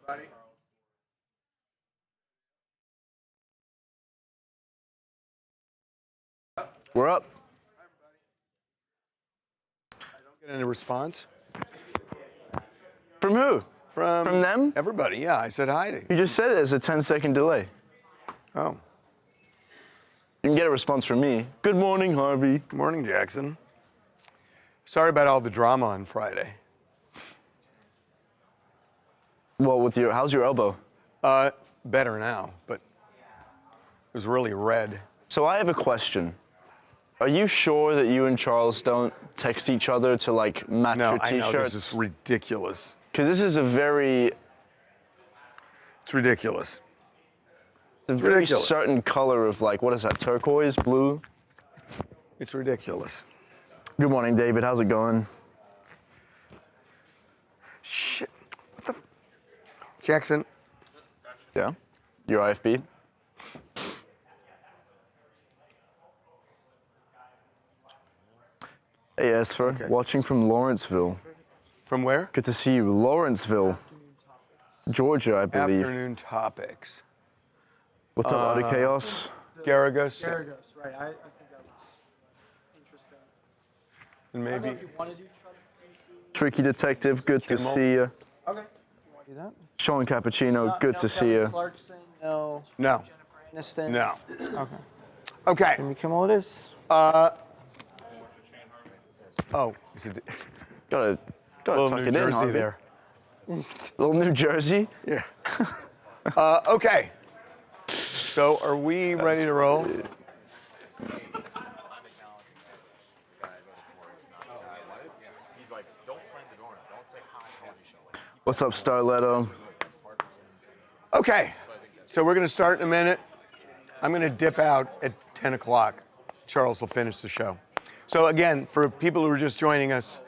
everybody. We're up. I don't get any response. From who? From them? Everybody, yeah. I said hi to you. You just said it as a 10-second delay. Oh. You can get a response from me. Good morning, Harvey. Good morning, Jackson. Sorry about all the drama on Friday. Well, how's your elbow? Better now, but it was really red. So I have a question. Are you sure that you and Charles don't text each other to like match your I t-shirts? know, this is ridiculous. Because this is a very... It's ridiculous. A very certain color of like, what is that, turquoise, blue? It's ridiculous. Good morning, David. How's it going? Shit. What the Jackson. Yeah? Your IFB? Hey, Esfer. Okay. Watching from Lawrenceville. From where? Good to see you. Lawrenceville, Georgia, I believe. Afternoon topics. What's up, Utter Chaos? Garagos. Garagos, right. I think that was interesting. And I don't know maybe if you want to do Trump DC. Tricky Detective, good to Kimmel. see you. Okay. You want to do that? Sean Cappuccino, good to see you. Clarkson, no. no. Aniston. No. Okay. Okay. Jimmy Kimmel it is. Oh, is it Gotta little tuck New it in, Jersey Harvey. there? Little New Jersey. Yeah. Okay. So are we ready to roll? What's up, Starletto? Okay. So we're going to start in a minute. I'm going to dip out at 10 o'clock. Charles will finish the show. So again, for people who are just joining us,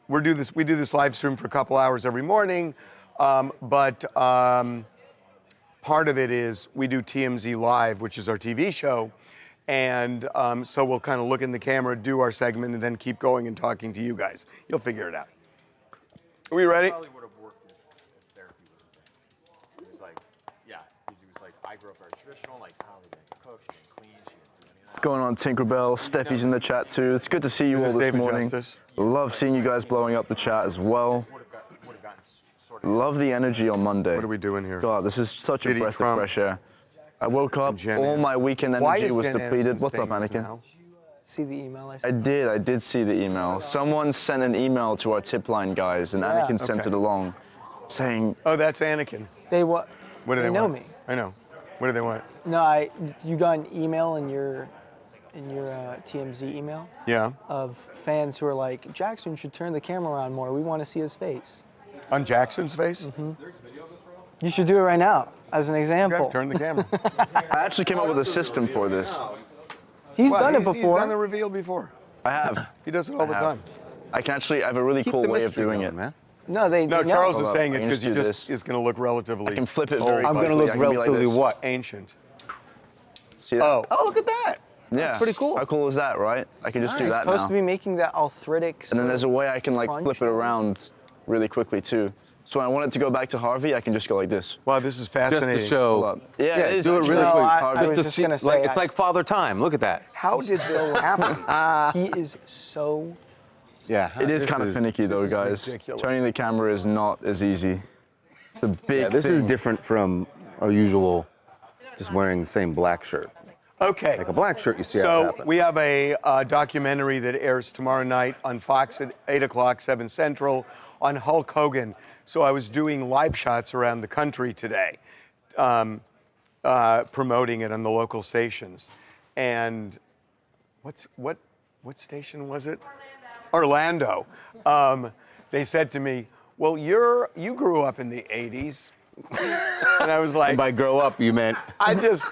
we do this live stream for a couple hours every morning, but part of it is we do TMZ Live, which is our TV show, and so we'll kind of look in the camera, do our segment, and then keep going and talking to you guys. You'll figure it out. Are we ready? Probably would have worked if therapy was a thing. He was like, yeah, he was like, I grew up very traditional, like, Halle didn't cook, she didn't clean, she didn't do any of that. Going on, Tinkerbell. Steffi's in the chat too. It's good to see you all This is this David morning. Justice. Love seeing you guys blowing up the chat as well. Would have gotten sort of. Love the energy on Monday. What are we doing here? God, this is such a Diddy, breath Trump, of fresh air. I woke up, Jen all Aniston. my weekend Why energy is was Jen depleted. Aniston What's up, staying Anakin? now? See the email I I sent? did see the email. Someone sent an email to our tip line guys, and Yeah. Anakin sent Okay. it along, saying, Oh, that's Anakin. They what? What do they know want? me. I know. What do they want? No, you got an email in your TMZ email Yeah. of fans who are like, Jackson should turn the camera around more. We want to see his face. On Jackson's face? You should do it right now, as an example. Okay, turn the camera. I actually came up with a system for this. He's Well, done it He's before. done the reveal before. I have. He does it all the I have. time. I have a really Keep cool the way of mystery doing going, it. man. No, they No, know. Charles Hold is up, saying I it can because just he do just this. is going to look relatively. I can flip it very old, quickly. I'm gonna look I can be like relatively this. what? ancient. See that? Oh, Oh, look at that. yeah. pretty cool. How cool is that, right? I can just do that Supposed now. to be making that arthritic. And then there's a way I can like crunch. flip it around really quickly too. So when I want it to go back to Harvey, I can just go like this. wow, this is Just fascinating. to show. Hold up. Yeah, it is do it actually. really No, quick. I was Just to just see- gonna say, like, it's like Father Time. Look at that. How did this happen? He is so. Yeah. It is this kind of finicky though, guys. ridiculous. Turning the camera is not as easy. It's a big Yeah, this thing. is different from our usual, just wearing the same black shirt. Okay. Like a black shirt, you see how it So happens. we have a documentary that airs tomorrow night on Fox at 8 o'clock, 7 Central, on Hulk Hogan. So I was doing live shots around the country today, promoting it on the local stations. And what station was it? Orlando. They said to me, "Well, you grew up in the '80s," and I was like, By grow up, you meant. I just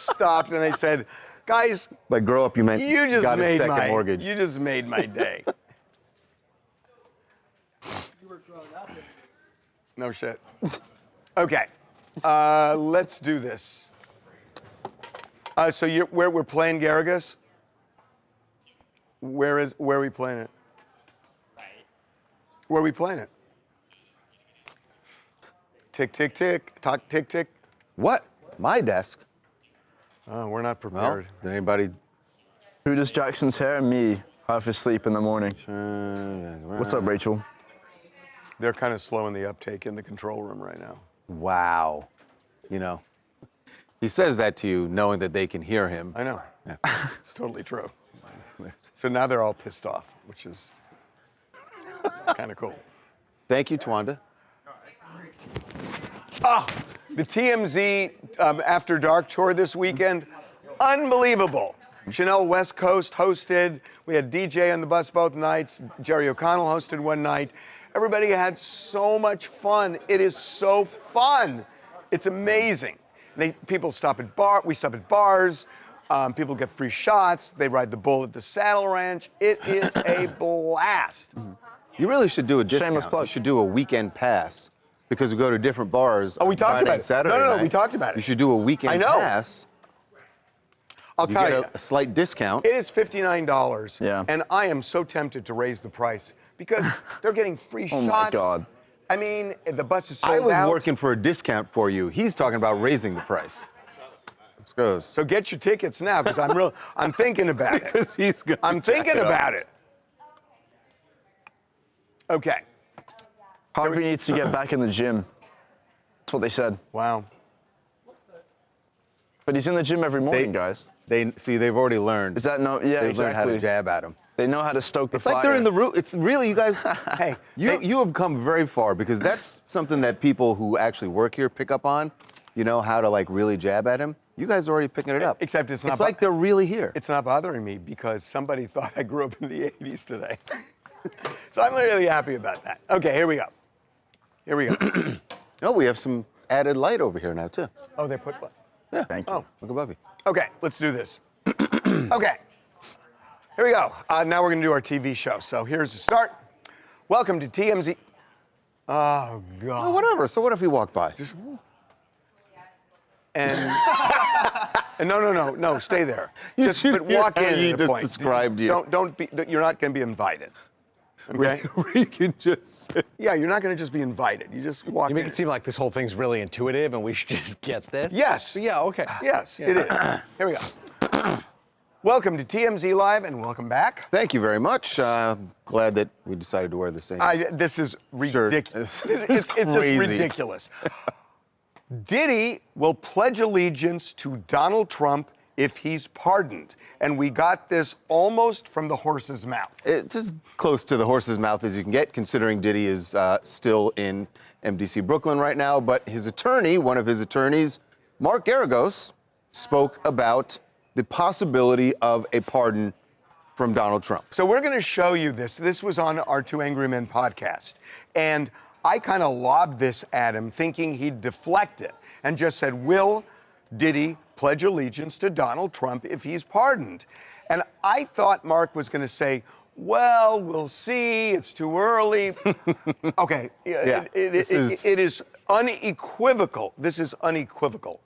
stopped and I said, "Guys, By grow up, you meant. you just got a made second mortgage. you just made my day." You were grown up. No shit. Okay, let's do this. So we're playing Garagos? Where are we playing it? Where are we playing it? Tick, tick, tick. Talk, tick, tick. What? My desk? Oh, we're not Well, prepared. did anybody? Who does Jackson's hair? Me. Half asleep in the morning. What's up, Rachel? They're kind of slow in the uptake in the control room right now. Wow. You know, he says that to you knowing that they can hear him. I know. Yeah. It's totally true. So now they're all pissed off, which is kind of cool. Thank you, Twanda. Oh, the TMZ After Dark tour this weekend, unbelievable. Chanel West Coast hosted. We had DJ on the bus both nights. Jerry O'Connell hosted one night. Everybody had so much fun. It is so fun. It's amazing. People stop at we stop at bars. People get free shots. They ride the bull at the Saddle Ranch. It is a blast. You really should do a discount. Shameless plug. You should do a weekend pass because we go to different bars. Oh, we talked Friday about and it. Saturday No, night. we talked about it. You should do a weekend I know. pass. I'll You tell get you. a slight discount. It is $59. Yeah. And I am so tempted to raise the price because they're getting free shots. Oh my God. I mean, the bus is sold I was out. working for a discount for you. He's talking about raising the price. Let's go. So get your tickets now because I'm thinking about it. Because he's gonna I'm jack thinking it up. about it. Okay. Harvey needs to get back in the gym. That's what they said. Wow. But he's in the gym every morning, guys. They've already learned. Is that no? Yeah, They've learned how exactly. to jab at him. They know how to stoke the It's fire. like they're in the room. It's really, you guys, Hey, you have come very far because that's something that people who actually work here pick up on. You know how to like really jab at him. You guys are already picking it up. Except it's not. It's like they're really here. It's not bothering me because somebody thought I grew up in the 80s today. So I'm really happy about that. Okay, here we go. Here we go. Oh, we have some added light over here now too. Oh, they put. Yeah. Thank you. Oh. Look above you. Okay, let's do this. Okay, here we go. Now we're going to do our TV show. So here's the start. Welcome to TMZ. Oh, God. Oh, whatever. So what if he walked by? And no, stay there. But walk in. He at a just point. described you. Don't be. You're not going to be invited. Okay. We can just say. Yeah, you're not going to just be invited. You just walk You make in. it seem like this whole thing's really intuitive and we should just get this. Yes. Yeah, okay. Yes, it is. Here we go. Welcome to TMZ Live and welcome back. Thank you very much. Glad that we decided to wear the same. This is Shirt. ridiculous. It's just crazy. ridiculous. Diddy will pledge allegiance to Donald Trump if he's pardoned. And we got this almost from the horse's mouth. It's as close to the horse's mouth as you can get, considering Diddy is still in MDC Brooklyn right now. But his attorney, one of his attorneys, Mark Garagos, spoke about the possibility of a pardon from Donald Trump. So we're going to show you this. This was on our Two Angry Men podcast. And I kind of lobbed this at him thinking he'd deflect it and just said, will Diddy pledge allegiance to Donald Trump if he's pardoned? And I thought Mark was going to say, well, we'll see. It's too early. Okay. Yeah, It is unequivocal. This is unequivocal.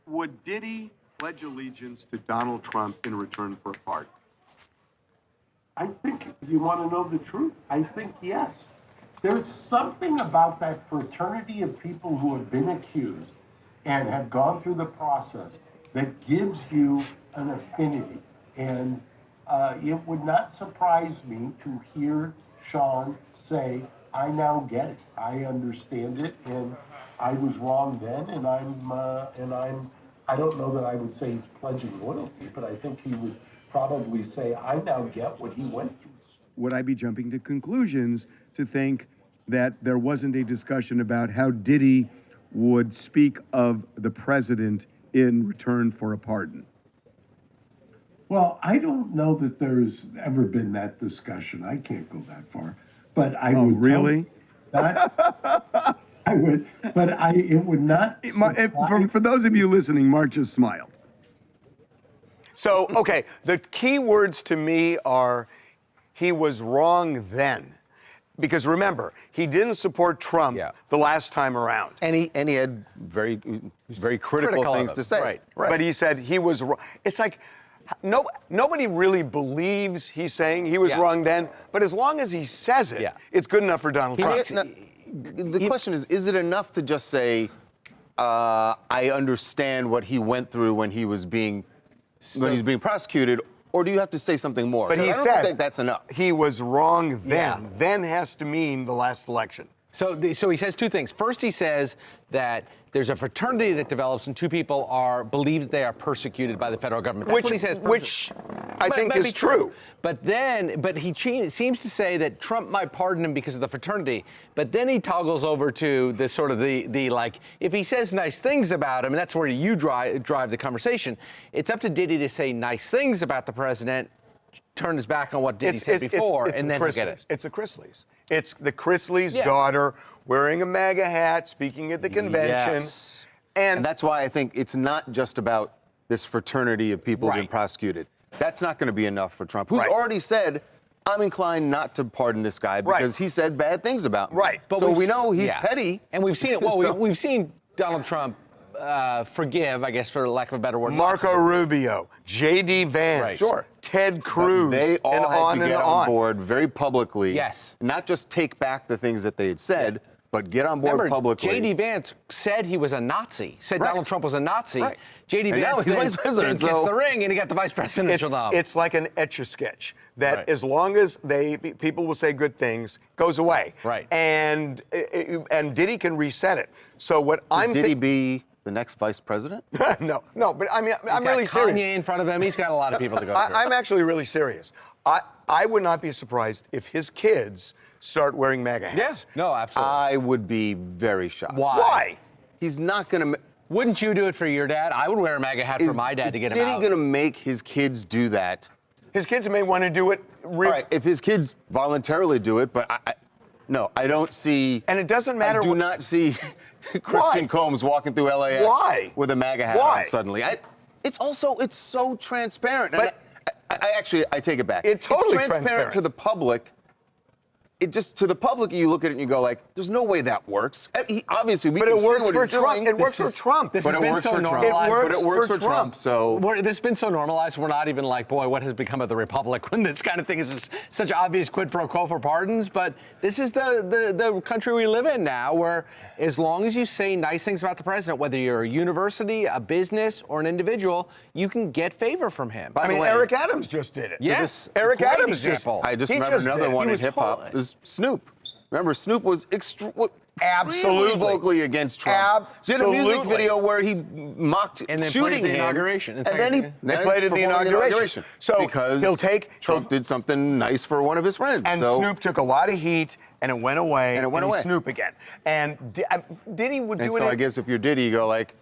Would Diddy pledge allegiance to Donald Trump in return for a pardon? I think, you want to know the truth? I think yes. There's something about that fraternity of people who have been accused and have gone through the process that gives you an affinity. And it would not surprise me to hear Sean say, I now get it. I understand it, and I was wrong then, and I don't know that I would say he's pledging loyalty, but I think he would probably say, I now get what he went through. Would I be jumping to conclusions to think that there wasn't a discussion about how Diddy would speak of the president in return for a pardon? Well, I don't know that there's ever been that discussion. I can't go that far, but I Oh, would. really? Not, I would, but it would not. For those of you listening, Mark just smiled. So, okay, the key words to me are he was wrong then. Because remember, he didn't support Trump the last time around. And he had very critical Critical of things him. to say. Right. But he said he was wrong. It's like, nobody really believes he's saying he was wrong then, but as long as he says it, it's good enough for Donald Trump. the question is it enough to just say, I understand what he went through when he was being prosecuted, or do you have to say something more? But So he I don't said think that's enough. he was wrong then. Yeah. Then has to mean the last election. So he says two things. First, he says that there's a fraternity that develops and two people believe that they are persecuted by the federal government. That's what he says. Which I think Might is be true. But he seems to say that Trump might pardon him because of the fraternity. But then he toggles over to this sort of the like, if he says nice things about him, and that's where you drive the conversation, it's up to Diddy to say nice things about the president, turn his back on what Diddy said before, and then get it. It's a Chrisley's. It's the Chrisley's Yeah. daughter wearing a MAGA hat, speaking at the convention. Yes. And And that's why I think it's not just about this fraternity of people being Right. prosecuted. That's not going to be enough for Trump, who's Right. already said, I'm inclined not to pardon this guy because he said bad things about me. Right. But So we've we know he's yeah. petty. And we've seen it. Well, So- we've seen Donald Trump forgive, I guess, for lack of a better word. Marco Rubio, J.D. Vance, Right. Sure. Ted But Cruz, they all and had on to and get on. on board very publicly. Yes. Not just take back the things that they had said, but get on board Remember, publicly. J.D. Vance said he was a Nazi, said Right. Donald Trump was a Nazi. Right. J.D. And now Vance he's then, vice president, then kissed so- the ring and he got the vice presidential job. It's like an Etch-a-Sketch that Right. as long as people will say good things, goes away. Right. And Diddy can reset it. So what I'm Did he be the next vice president? no, but I mean, I'm Got really Kanye serious. in front of him. He's got a lot of people to go through. I'm actually really serious. I would not be surprised if his kids start wearing MAGA hats. Yeah. No, absolutely. I would be very shocked. Why? He's not going to. Wouldn't you do it for your dad? I would wear a MAGA hat for my dad to get him Diddy out. going to make his kids do that? His kids may want to do it. All right, if his kids voluntarily do it, but no, I don't see. And it doesn't matter I do what- not see Christian Combs walking through LAX Why? with a MAGA hat Why? on suddenly. It's so transparent. But- And I take it back. It's totally transparent transparent. to the public. To the public, you look at it and you go like, "There's no way that works." But can it see works what for he's Trump. doing. It works for Trump. This But has it been works so for Trump. normalized. It But it works for Trump. So This has been so normalized, we're not even like, boy, what has become of the Republic when this kind of thing is such obvious quid pro quo for pardons. But this is the country we live in now, where as long as you say nice things about the president, whether you're a university, a business, or an individual, you can get favor from him. I mean, Eric Adams just did it. Yes, Eric great Adams example. I just he remember did another it. one He in was hip hop. full- Was Snoop. Remember, Snoop was extremely Absolutely. vocally against Trump. Did a music Absolutely. video where he mocked And then shooting played the him. inauguration. And then he They played at the inauguration. So because Trump did something nice for one of his friends. And so, Snoop took a lot of heat, and it went away. And it went he's away. Snoop again. And Diddy would and do it. so I guess if you're Diddy, you go like,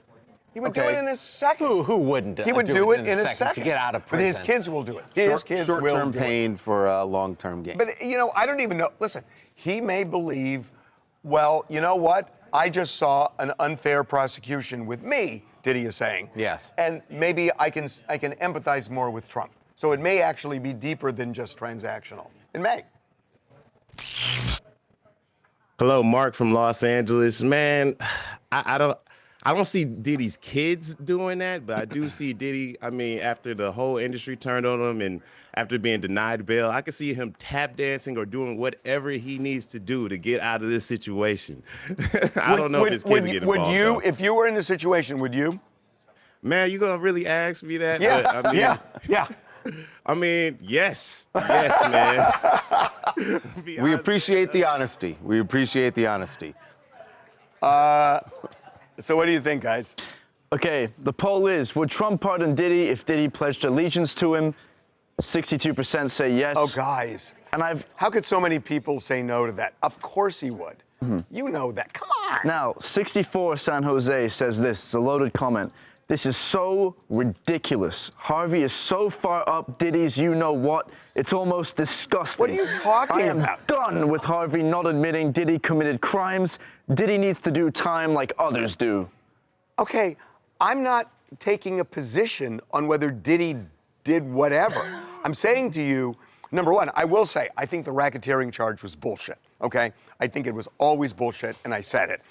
he would do okay. it in a second. Who wouldn't? He would do it in a to second. get out of But his prison. kids will do it. His kids will short-term do it. pain for a long-term gain. But I don't even know. Listen, he may believe, well, you know what? I just saw an unfair prosecution with me, Diddy is saying. Yes. And maybe I can empathize more with Trump. So it may actually be deeper than just transactional. It may. Hello, Mark from Los Angeles. Man, I don't see Diddy's kids doing that, but I do see Diddy. I mean, after the whole industry turned on him and after being denied bail, I can see him tap dancing or doing whatever he needs to do to get out of this situation. I don't know if his kids get involved. Would you, though. if you were in the situation, would you? Man, you gonna really ask me that? Yeah, I mean, yeah. I mean, yes, man. We appreciate the honesty. We appreciate the honesty. So what do you think, guys? Okay, the poll is, would Trump pardon Diddy if Diddy pledged allegiance to him? 62% say yes. Oh, guys. And How could so many people say no to that? Of course he would. You know that. Come on. Now, 64 San Jose says this. It's a loaded comment. This is so ridiculous. Harvey is so far up Diddy's you-know-what, it's almost disgusting. What are you talking I am about? done with Harvey not admitting Diddy committed crimes. Diddy needs to do time like others do. Okay, I'm not taking a position on whether Diddy did whatever. I'm saying to you, number one, I will say, I think the racketeering charge was bullshit, okay? I think it was always bullshit, and I said it.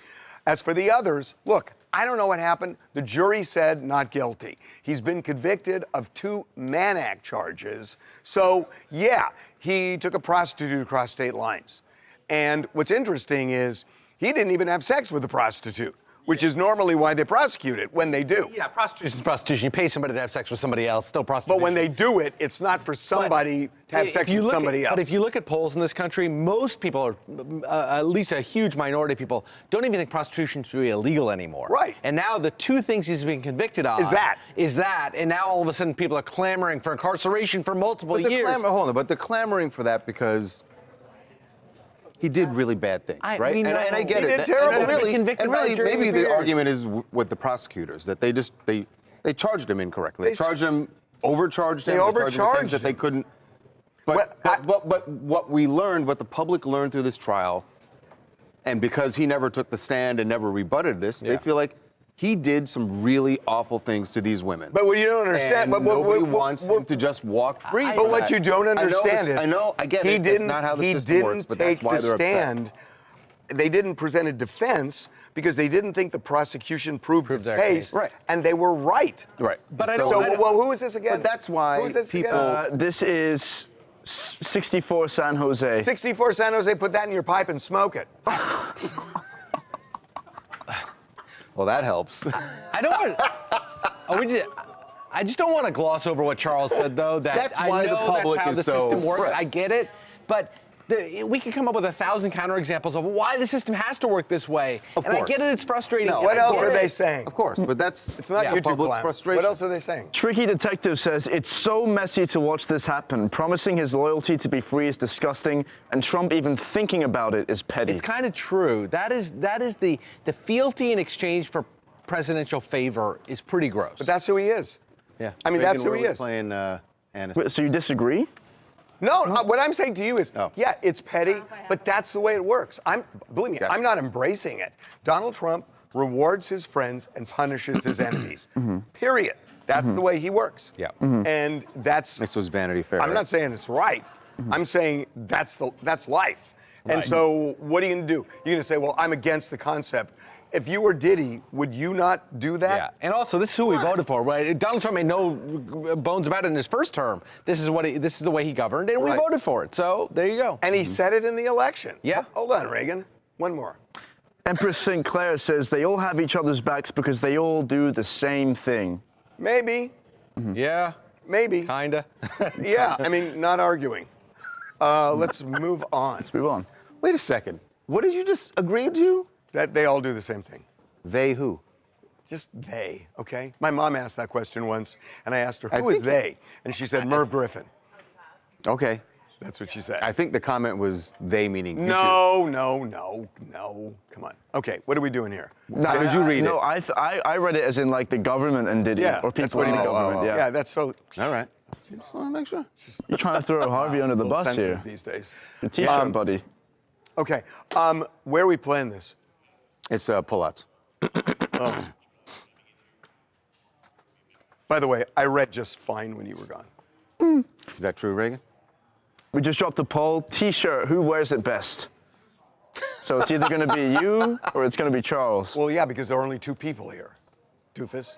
As for the others, look, I don't know what happened. The jury said not guilty. He's been convicted of 2 Mann Act charges. So, yeah, he took a prostitute across state lines. And what's interesting is he didn't even have sex with a prostitute, which is normally why they prosecute it when they do. Yeah, prostitution is prostitution. You pay somebody to have sex with somebody else, still prostitution. But when they do it, it's not for somebody to have sex with somebody else. But if you look at polls in this country, most people, or at least a huge minority of people, don't even think prostitution should be illegal anymore. Right. And now the two things he's being convicted of is that, and now all of a sudden people are clamoring for incarceration for multiple years. Hold on, but they're clamoring for that because he did really bad things, right? And I get it. He did terrible. And really, Convicted maybe the argument is with the prosecutors that they charged him incorrectly. They charged him, overcharged him. They overcharged things that they couldn't. But what we learned, what the public learned through this trial, and because he never took the stand and never rebutted this, they feel like he did some really awful things to these women. But what you don't understand, and nobody wants him to just walk free. But what you don't understand is, I get it. That's not how the system works, but that's why they're upset. They didn't present a defense because they didn't think the prosecution proved its case, right? And they were right. Right. But I So, don't. well, who is this again? But that's why Who is this people. again? This is 64 San Jose. 64 San Jose. Put that in your pipe and smoke it. Well, that helps. I don't want. I just don't want to gloss over what Charles said, though. That's why the public that's how is the so- system works. Right. I get it, but we can come up with 1,000 counterexamples of why the system has to work this way. Of and course. I get it; it's frustrating. No, What I else get are it. they saying? Of course, but that's It's not Yeah, YouTube public's clown. frustration. What else are they saying? Tricky Detective says it's so messy to watch this happen. Promising his loyalty to be free is disgusting, and Trump even thinking about it is petty. It's kind of true. That is the fealty in exchange for presidential favor is pretty gross. But that's who he is. Yeah. I mean, that's who he is. Playing Wait, so you disagree? No, what I'm saying to you is, Oh. yeah, it's petty, but that's the way it works. Believe me, Yeah. I'm not embracing it. Donald Trump rewards his friends and punishes his enemies. Period. That's the way he works. Yeah. And that's. This was Vanity Fair. I'm right? not saying it's right. I'm saying that's life. And so, what are you going to do? You're going to say, well, I'm against the concept. If you were Diddy, would you not do that? Yeah, and also this is who we voted for, right? Donald Trump made no bones about it in his first term. This is the way he governed, and we Right. voted for it. So there you go. And he said it in the election. Yeah. Hold on, Reagan. One more. Empress St. Clair says they all have each other's backs because they all do the same thing. Maybe. Yeah, Maybe. kinda. Yeah, I mean, not arguing. Let's move on. Let's move on. Wait a second. What did you just agree to? That they all do the same thing. They who? Just they, okay? My mom asked that question once, and I asked her, I who is think- they? And she said, Merv Griffin. Okay. That's what she said. I think the comment was they meaning you two. No. Come on. Okay, what are we doing here? How did you read No, it? I read it as in like the government and Diddy, Yeah, or that's people what in he the meant. government. Yeah, that's so. All right. Just want to make sure. You're trying to throw Harvey under the little bus sensitive here. these days. Your T-shirt, buddy. Okay, where are we playing this? It's pullouts. By the way, I read just fine when you were gone. Is that true, Reagan? We just dropped a poll. T-shirt, who wears it best? So it's either going to be you or it's going to be Charles. Well, yeah, because there are only two people here. Doofus.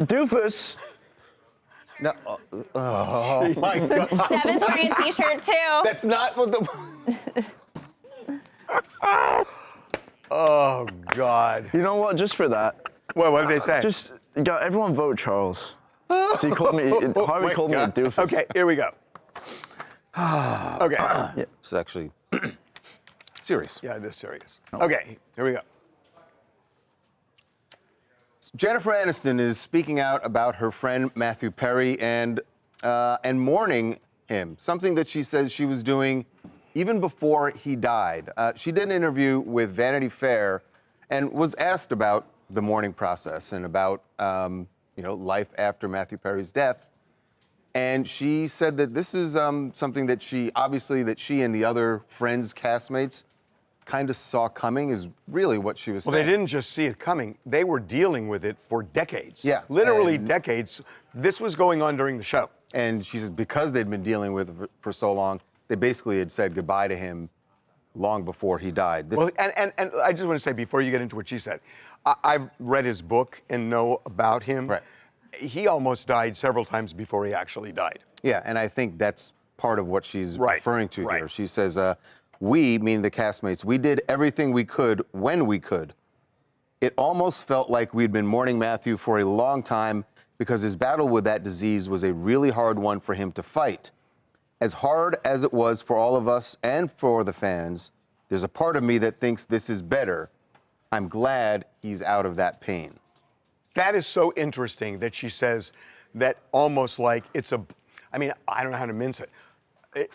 Doofus. No. Oh my God. Devin's wearing a t-shirt too. That's not what the. Oh, God. You know what? Just for that, Well, what did they say? just everyone vote Charles. So he called me. Harvey my called me a God. doofus. Okay, here we go. Okay. It's actually serious. Yeah, it is serious. Okay, here we go. Jennifer Aniston is speaking out about her friend Matthew Perry and mourning him. Something that she says she was doing even before he died. She did an interview with Vanity Fair and was asked about the mourning process and about life after Matthew Perry's death. And she said that this is something that she and the other friends, castmates, kind of saw coming, is really what she was Well, saying. they didn't just see it coming. They were dealing with it for decades. Yeah, Literally and- decades. This was going on during the show. And she said because they'd been dealing with it for so long, they basically had said goodbye to him long before he died. Well, and I just want to say, before you get into what she said, I've read his book and know about him. Right. He almost died several times before he actually died. Yeah, and I think that's part of what she's Right, referring to right. here. She says, We, meaning the castmates, we did everything we could when we could. It almost felt like we'd been mourning Matthew for a long time because his battle with that disease was a really hard one for him to fight. As hard as it was for all of us and for the fans, there's a part of me that thinks this is better. I'm glad he's out of that pain. That is so interesting that she says that almost like it's a, I mean, I don't know how to mince it.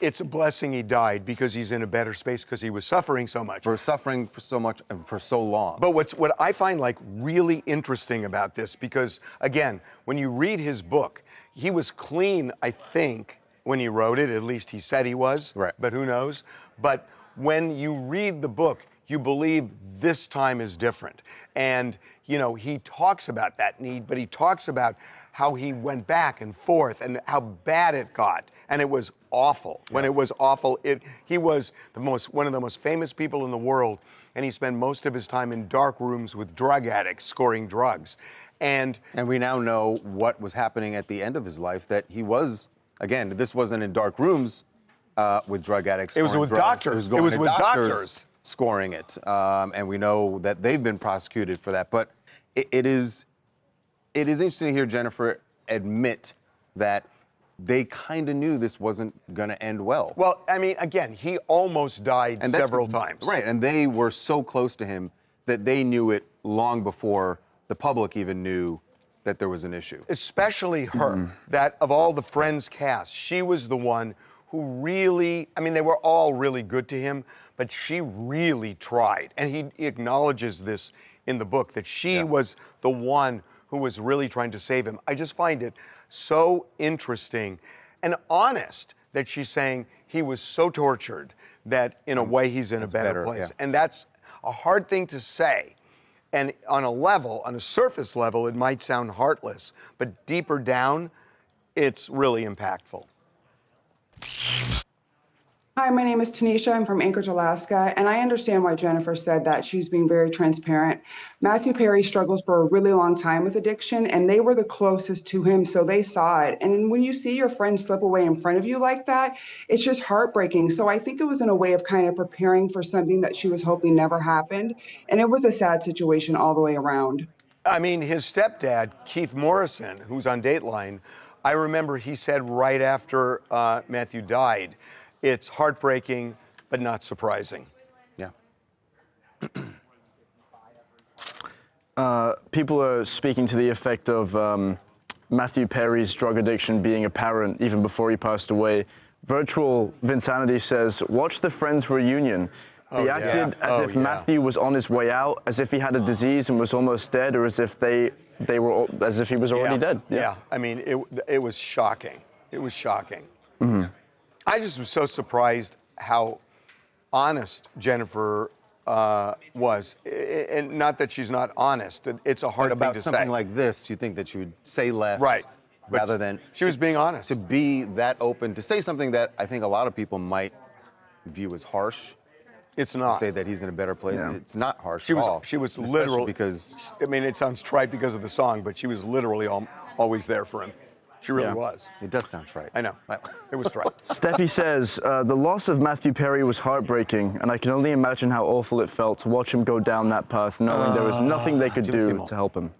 It's a blessing he died because he's in a better space because he was suffering so much. For suffering for so much and for so long. But what I find like really interesting about this, because again, when you read his book, he was clean, I think, when he wrote it. At least he said he was. Right. But who knows? But when you read the book, you believe this time is different. And, you know, he talks about that need, but he talks about how he went back and forth and how bad it got. And it was awful. Yeah. When it was awful, he was one of the most famous people in the world, and he spent most of his time in dark rooms with drug addicts scoring drugs. And we now know what was happening at the end of his life, that he was, again, this wasn't in dark rooms with drug addicts. It was with doctors. It was with doctors scoring it. And we know that they've been prosecuted for that. But it is interesting to hear Jennifer admit that they kind of knew this wasn't going to end well. Well, I mean, again, he almost died several times. Right, and they were so close to him that they knew it long before the public even knew that there was an issue. Especially her, that of all the Friends cast, she was the one who really, I mean, they were all really good to him, but she really tried. And he acknowledges this in the book, that she was the one who was really trying to save him. I just find it so interesting and honest that she's saying he was so tortured that in a way he's in a better place. Yeah. And that's a hard thing to say. And on a surface level, it might sound heartless, but deeper down, it's really impactful. Hi, my name is Tanisha. I'm from Anchorage, Alaska, and I understand why Jennifer said that. She's being very transparent. Matthew Perry struggled for a really long time with addiction, and they were the closest to him, so they saw it. And when you see your friend slip away in front of you like that, it's just heartbreaking. So I think it was in a way of kind of preparing for something that she was hoping never happened, and it was a sad situation all the way around. I mean, his stepdad, Keith Morrison, who's on Dateline, I remember he said right after Matthew died, it's heartbreaking, but not surprising. Yeah. People are speaking to the effect of Matthew Perry's drug addiction being apparent even before he passed away. Virtual Vinsanity says, watch the Friends reunion. He acted as if Matthew was on his way out, as if he had a disease and was almost dead, or as if he was already dead. Yeah. I mean, it was shocking. It was shocking. Mm-hmm. I just was so surprised how honest Jennifer was. And not that she's not honest. It's a hard thing to say. About something like this, you think that she would say less. Right. Rather than... She was being honest. To be that open, to say something that I think a lot of people might view as harsh. It's not. To say that he's in a better place. Yeah. It's not harsh She at was, all. she was Especially literally... because... I mean, it sounds trite because of the song, but she was literally always there for him. She really was. It does sound trite. I know. It was trite. Steffi says, the loss of Matthew Perry was heartbreaking, and I can only imagine how awful it felt to watch him go down that path, knowing there was nothing they could do to help him.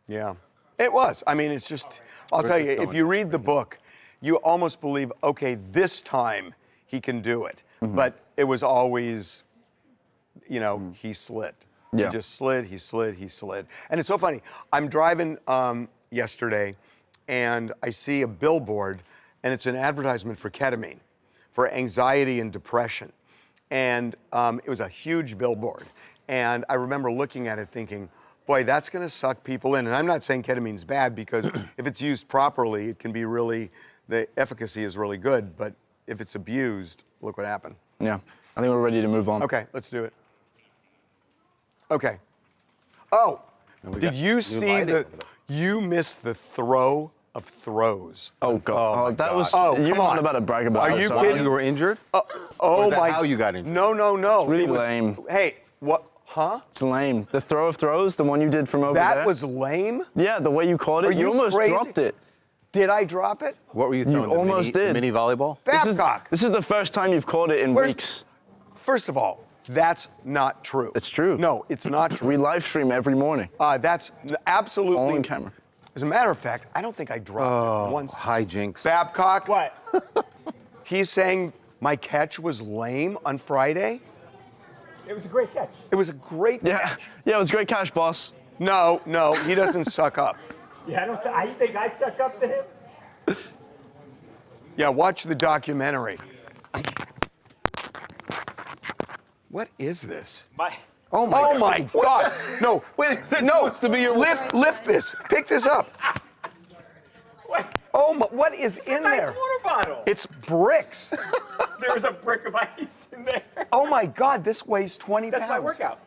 Yeah, it was. I mean, it's just, I'll tell you, if you read the book, you almost believe, okay, this time he can do it. Mm-hmm. But it was always, you know, he slid. Yeah. He just slid, he slid, he slid. And it's so funny. I'm driving yesterday, and I see a billboard, and it's an advertisement for ketamine, for anxiety and depression. And it was a huge billboard. And I remember looking at it thinking, boy, that's gonna suck people in. And I'm not saying ketamine's bad, because if it's used properly, it can be really, the efficacy is really good, but if it's abused, look what happened. Yeah, I think we're ready to move on. Okay, let's do it. Okay. Oh, did you see you missed the throw of throws. Oh God! That was. You're not about to brag about. Are you kidding? You were injured? Oh my! How you got injured? No. It's really lame. Hey, what? Huh? It's lame. The throw of throws, the one you did from over there. That was lame? Yeah, the way you caught it. You almost crazy? Dropped it. Did I drop it? What were you throwing? You almost did. Mini volleyball? Babcock. This is the first time you've caught it in weeks. First of all, that's not true. It's true. No, it's not true. We live stream every morning. That's absolutely. All on camera. As a matter of fact, I don't think I dropped it once. Hijinks. Babcock. What? He's saying my catch was lame on Friday. It was a great catch. It was a great catch. Yeah, it was great catch, boss. No, he doesn't suck up. Yeah, I think I stuck up to him. Yeah, watch the documentary. What is this? Oh my God! No, wait. No, supposed to be your lift this. Pick this up. Oh my! What is in nice there? water bottle. It's bricks. There's a brick of ice in there. Oh my God! This weighs 20 pounds. That's my workout.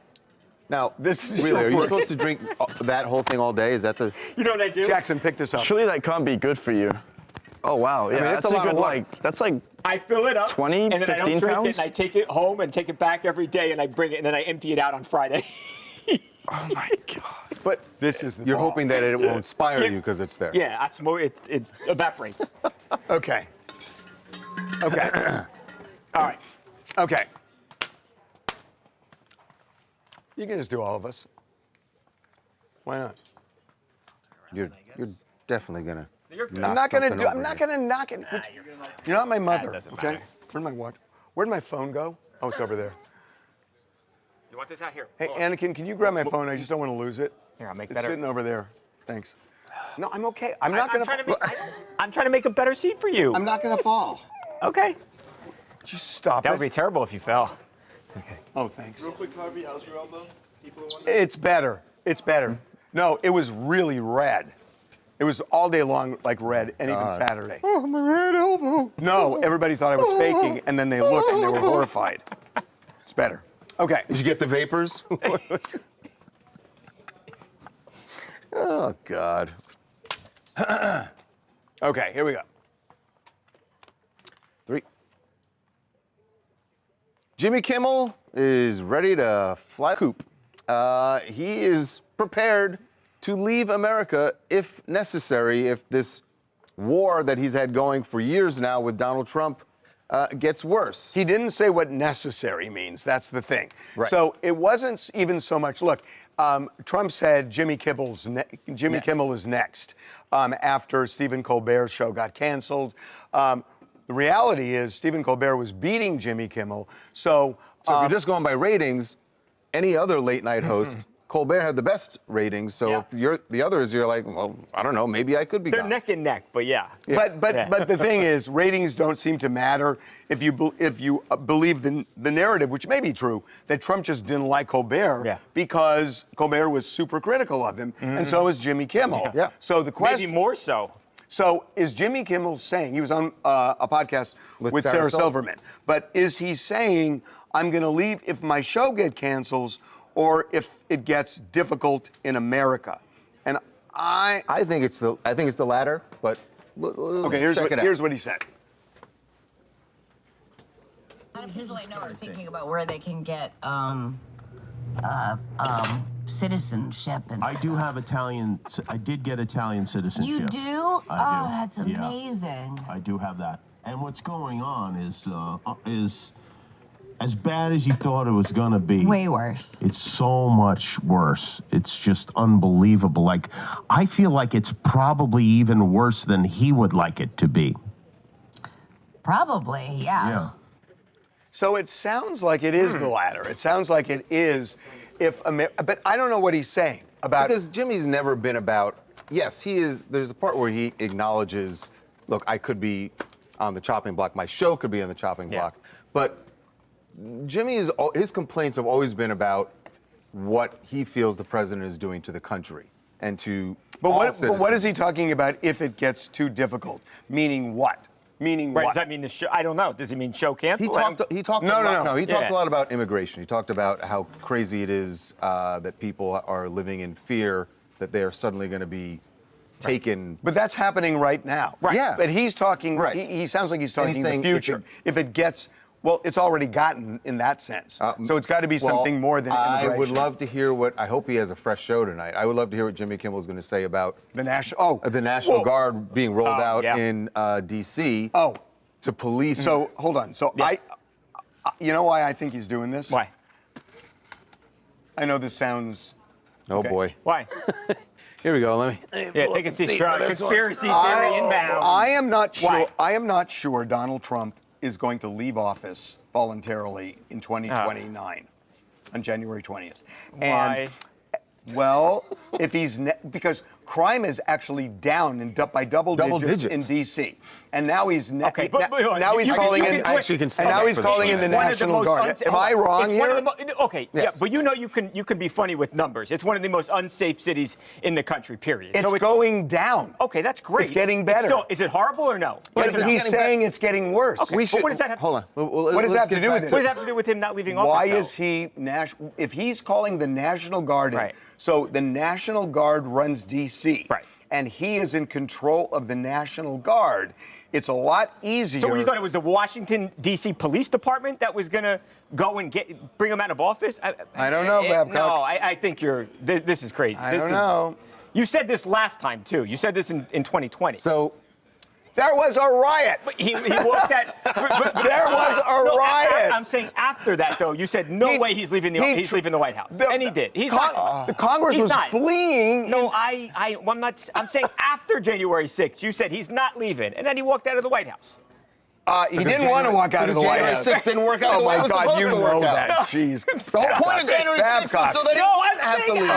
Now, This is really, your are you work. supposed to drink that whole thing all day? Is that the? You know what I do? Jackson, pick this up. Surely that can't be good for you. Oh wow, yeah, mean, it's that's a a lot of good water. that's like I fill it up 20, and then 15 I don't drink pounds? it, and I take it home and take it back every day, and I bring it, and then I empty it out on Friday. oh my God. But This is the you're ball. hoping that it will inspire you because it's there. Yeah, I smoke it. It evaporates. Okay. All right. Okay. You can just do all of us. Why not? You're definitely gonna. I'm not gonna knock knock it. You're not my mother, doesn't okay? matter. Where'd my watch? Where'd my phone go? Oh, it's over there. You want this out here? Hey, Anakin, can you grab my phone? I just don't want to lose it. Here, I'll make It's better. sitting over there. Thanks. No, I'm okay. I'm not gonna. I'm trying to make a better seat for you. I'm not gonna fall. Okay. Just stop That it. would be terrible if you fell. Okay. Oh, thanks. Real quick, Harvey, how's your elbow? People are wondering. It's better. It's better. No, it was really red. It was all day long like red, and even Saturday. Oh, my red elbow. No, everybody thought I was faking, and then they looked and they were horrified. It's better. Okay. Did you get the vapors? Oh God. Okay, here we go. 3. Jimmy Kimmel is ready to fly a coop. He is prepared to leave America if necessary, if this war that he's had going for years now with Donald Trump gets worse. He didn't say what necessary means. That's the thing. Right. So it wasn't even so much. Look, Trump said Jimmy Kimmel is next after Stephen Colbert's show got canceled. The reality is Stephen Colbert was beating Jimmy Kimmel. So if you're just going by ratings, any other late night host, Colbert had the best ratings. So if you're the others, you're like, well, I don't know, maybe I could be. They're gone. neck and neck, but yeah. But the thing is, ratings don't seem to matter if you believe the narrative, which may be true, that Trump just didn't like Colbert because Colbert was super critical of him, and so is Jimmy Kimmel. Yeah. So the question, Maybe more so. so is Jimmy Kimmel saying, he was on a podcast with Sarah Silverman, but is he saying, I'm going to leave if my show gets cancels or if it gets difficult in America? And I think it's the latter, but okay, here's what he said. A lot of people I know are thinking about where they can get citizenship. And I do have Italian. I did get Italian citizenship. You do? Oh, that's Yeah. amazing. I do have that. And what's going on is as bad as you thought it was going to be. Way worse. It's so much worse. It's just unbelievable. Like, I feel like it's probably even worse than he would like it to be. Probably, yeah. So it sounds like it is the latter. It sounds like it is but I don't know what he's saying about. Because Jimmy's never been about, yes, he is, there's a part where he acknowledges, look, I could be on the chopping block, my show could be on the chopping block, but his complaints have always been about what he feels the president is doing to the country and to But what is he talking about if it gets too difficult? Meaning what? Meaning Right, what? does that mean the show? I don't know. Does he mean show cancel? He talked a lot about immigration. He talked about how crazy it is that people are living in fear that they are suddenly going to be taken. But that's happening right now. Right. Yeah. But he's talking, Right. he sounds like he's talking saying the future. If it gets, well, it's already gotten in that sense. So it's got to be something more than immigration. I would love to hear I hope he has a fresh show tonight. I would love to hear what Jimmy Kimmel is going to say about the National Guard being rolled out in D.C. to police. So hold on. So You know why I think he's doing this? Why? I know this sounds. Oh okay. boy. Why? Here we go. Let me. Yeah, take a seat. Conspiracy theory inbound. I am not sure. Why? I am not sure Donald Trump is going to leave office voluntarily in 2029 on January 20th. Why? And, well, if he's because crime is actually down by double digits in D.C. And now he's now he's calling in. Actually, can and now he's calling in the National Guard. Am I wrong here? Okay, yeah, but you know you can be funny with numbers. It's one of the most unsafe cities in the country. Period. It's going down. Okay, that's great. It's getting better. Is it horrible or no? But he's saying it's getting worse. Okay, but what does that have? Hold on. What does that have to do with it? What does that have to do with him not leaving office? Why is he if he's calling the National Guard in, so the National Guard runs D.C. Right. And he is in control of the National Guard, it's a lot easier. So you thought it was the Washington, D.C. Police Department that was going to go and bring him out of office? I don't know, Babcock. No, I think this is crazy. I don't know. You said this last time, too. You said this in 2020. So there was a riot. But he walked that. There was a riot. I'm saying after that, though, you said no way he's leaving the White House, and he did. He's not. The Congress was fleeing. No, I'm not. I'm saying after January 6th, you said he's not leaving, and then he walked out of the White House. He didn't want to walk out of the White House. January 6th didn't work out. Oh my God, you know that. Jeez. The whole point of January 6th is so they didn't have to leave.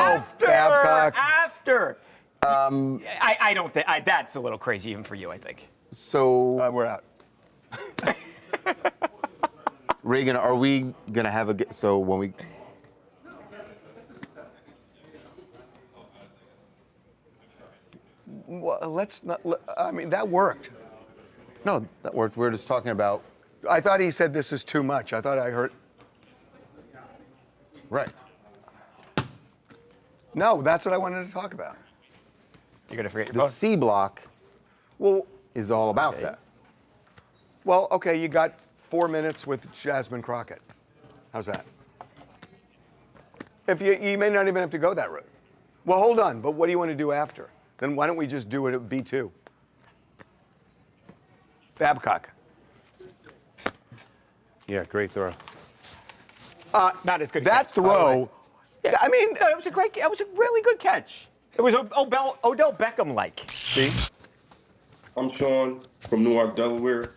After. I don't think that's a little crazy even for you. I think. So we're out. Reagan, are we gonna have so when we? Well, let's not. I mean, that worked. No, that worked. We're just talking about. I thought he said this is too much. I thought I heard. Right. No, that's what I wanted to talk about. You're gonna forget your The phone. C block. Is all about that. Well, okay, you got 4 minutes with Jasmine Crockett. How's that? If you may not even have to go that route. Well, hold on, but what do you want to do after? Then why don't we just do it at B2? Babcock. Yeah, great throw. Not as good. That throw. Yeah. I mean, it was a really good catch. It was Odell Beckham-like. See? I'm Sean from Newark, Delaware.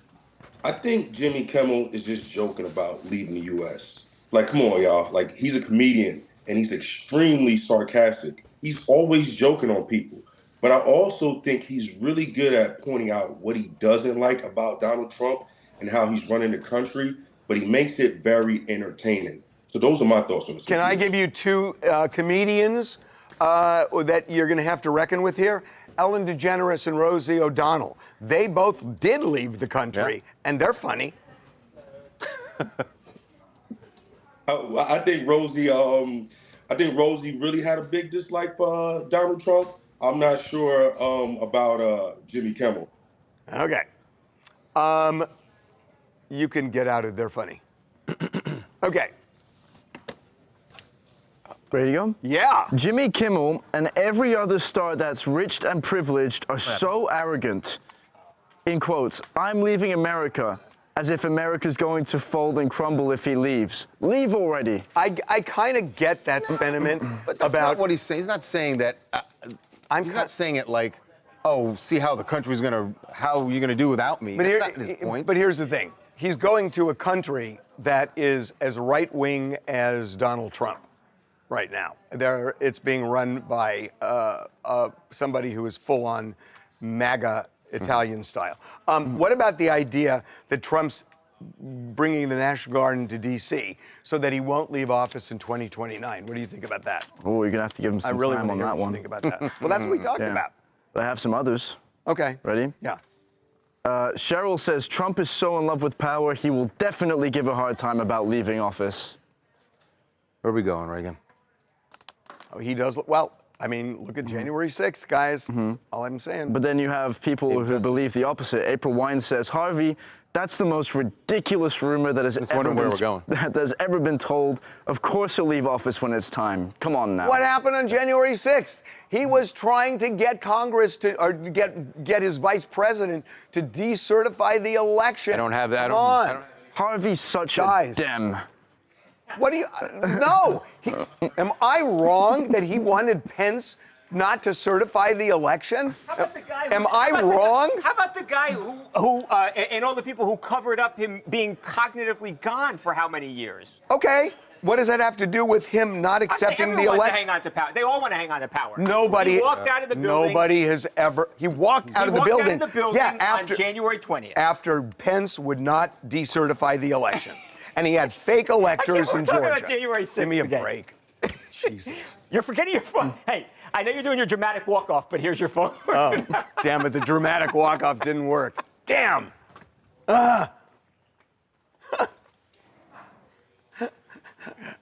I think Jimmy Kimmel is just joking about leaving the U.S. Like, come on, y'all. Like, he's a comedian, and he's extremely sarcastic. He's always joking on people. But I also think he's really good at pointing out what he doesn't like about Donald Trump and how he's running the country, but he makes it very entertaining. So those are my thoughts on this. Can I give you two comedians that you're going to have to reckon with here? Ellen DeGeneres and Rosie O'Donnell. They both did leave the country, and they're funny. I think Rosie really had a big dislike for Donald Trump. I'm not sure about Jimmy Kimmel. Okay. You can get out of there funny. Okay. Ready to go? Yeah. Jimmy Kimmel and every other star that's rich and privileged are so arrogant. In quotes, I'm leaving America, as if America's going to fold and crumble if he leaves. Leave already. I kind of get that sentiment But that's about not what he's saying. He's not saying that. He's not saying it like, oh, see how the country's how you're gonna do without me. But, That's not his point. But here's the thing. He's going to a country that is as right-wing as Donald Trump right now. It's being run by somebody who is full-on MAGA Italian style. What about the idea that Trump's bringing the National Guard into D.C. so that he won't leave office in 2029? What do you think about that? Oh, you're gonna have to give him some time on that one. Think about that. Well, that's what we talked about. But I have some others. Okay. Ready? Yeah. Cheryl says Trump is so in love with power, he will definitely give a hard time about leaving office. Where are we going, Reagan? Oh, he does. Well, I mean, look at January 6th, guys. All I'm saying. But then you have people who believe the opposite. April Wine says, Harvey, that's the most ridiculous rumor that has ever been told. Of course he'll leave office when it's time. Come on now. What happened on January 6th? He was trying to get Congress or get his vice president to decertify the election. I don't have that. Harvey's such a dem. What do you? No. Am I wrong that he wanted Pence not to certify the election? Am I wrong? How about the guy who and all the people who covered up him being cognitively gone for how many years? Okay. What does that have to do with him not accepting the Everyone wants to election? hang on to power. They all want to hang on to power. Nobody. He walked out of the building. Nobody has ever. He walked out of the building. Out of the building Yeah, after on January 20th. After Pence would not decertify the election, and he had fake electors in We're talking Georgia. about January 6th Give me a again. break. Jesus. You're forgetting your phone. Hey, I know you're doing your dramatic walk-off, but here's your phone. Oh, damn it! The dramatic walk-off didn't work. Damn.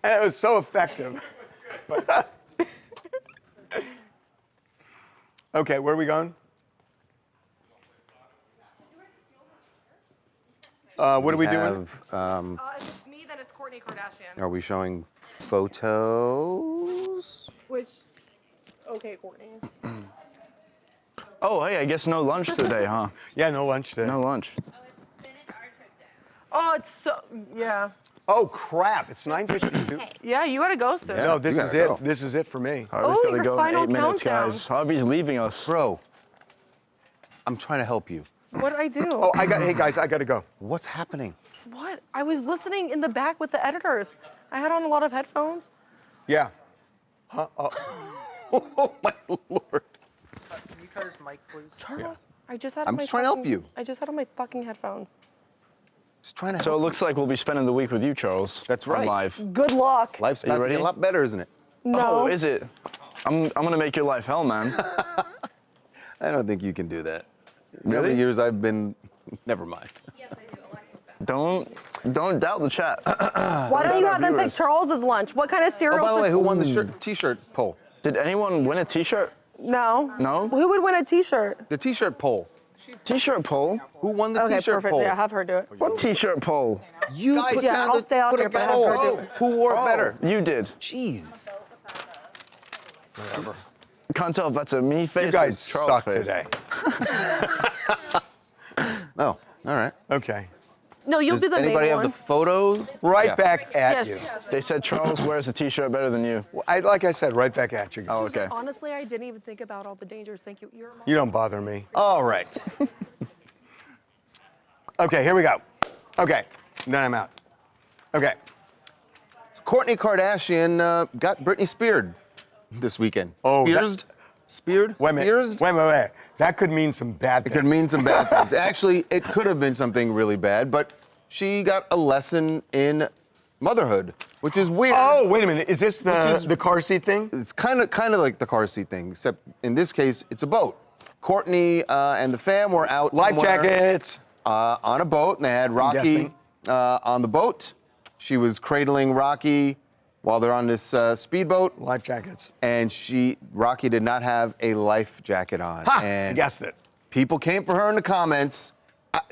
It was so effective. Okay, where are we going? What are we doing? If it's me, then it's Kourtney Kardashian. Are we showing photos? Which, okay, Kourtney. Oh, hey, I guess no lunch today, huh? Yeah, no lunch today. No lunch. Oh, it's so, yeah. Oh, crap. It's 9:52. Yeah, you gotta go soon. No, this you is gotta it. go. This is it for me. Harvey's Oh, gotta your go in final 8 minutes, countdown. guys. Harvey's leaving us. Bro, I'm trying to help you. What did I do? Oh, hey guys, I gotta go. What's happening? What? I was listening in the back with the editors. I had on a lot of headphones. Yeah. Huh? Oh. Oh my Lord. Can you cut his mic, please? Charles, I just had I'm my just trying to help fucking- you. I just had on my fucking headphones. Just trying to So help it looks like we'll be spending the week with you, Charles. That's on right. Live. Good luck. Life's Are you about to ready? get a lot better, isn't it? No. Oh, is it? I'm gonna make your life hell, man. I don't think you can do that. The Really? other years I've been, never mind. Yes, I do. Alexis. Don't doubt the chat. Why don't you have them pick Charles's lunch? What kind of cereal? Oh, by the should- way, who won the t-shirt poll? Did anyone win a t-shirt? No. No? Who would win a T-shirt? The t-shirt poll. T-shirt poll? Who won the Okay, t-shirt perfect. poll? Yeah, have her do it. What t-shirt poll? You Guys, put yeah, down I'll the, stay out put there, a but have poll. her do it. Who wore it better? You did. Jesus. Can't tell if that's a me face You guys or Charles suck face. today. Oh, all right. Okay. No, you'll Does do the main anybody have one. the photos? Right Yeah. back at Yes. you. They said Charles wears a t-shirt better than you. Like I said, right back at you. Oh, okay. Honestly, I didn't even think about all the dangers. Thank you. You're You don't bother me. All right. Okay, here we go. Okay, then I'm out. Okay. Kourtney Kardashian got Britney speared this weekend. Oh, Speared? Wait a minute. Wait. That could mean some bad It things. could mean some bad things. Actually, it could have been something really bad, but she got a lesson in motherhood, which is weird. Oh, wait a minute. Is this Which is- the car seat thing? It's kind of like the car seat thing, except in this case, it's a boat. Kourtney and the fam were out Life somewhere, jackets. on a boat, and they had Rocky on the boat. She was cradling Rocky while they're on this speedboat. Life jackets. And Rocky did not have a life jacket on. Ha! And I guessed it. people came for her in the comments.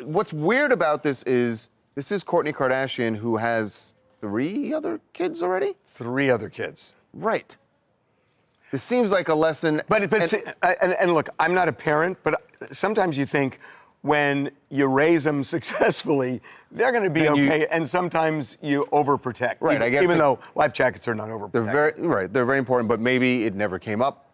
What's weird about this is Kourtney Kardashian, who has 3 other kids already? 3 other kids. Right. This seems like a lesson. And look, I'm not a parent, but sometimes you think when you raise them successfully, they're going to be okay, and sometimes you overprotect. Right, I guess even though life jackets are not overprotected. They're very important, but maybe it never came up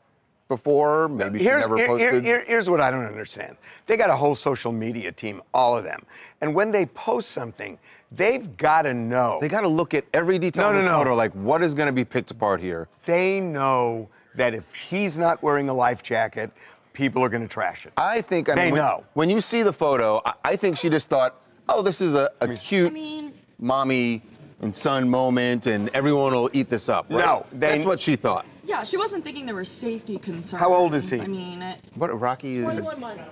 before. Maybe she never posted. Here's what I don't understand. They got a whole social media team, all of them. And when they post something, they've got to know. They got to look at every detail of this photo, like what is going to be picked apart here. They know that if he's not wearing a life jacket, people are going to trash it. I think, They know. When you see the photo, I think she just thought, oh, this is a cute mommy and son moment, and everyone will eat this up. Right? No, that's what she thought. Yeah, she wasn't thinking there were safety concerns. How old is he? I mean, What Rocky is? 21 months.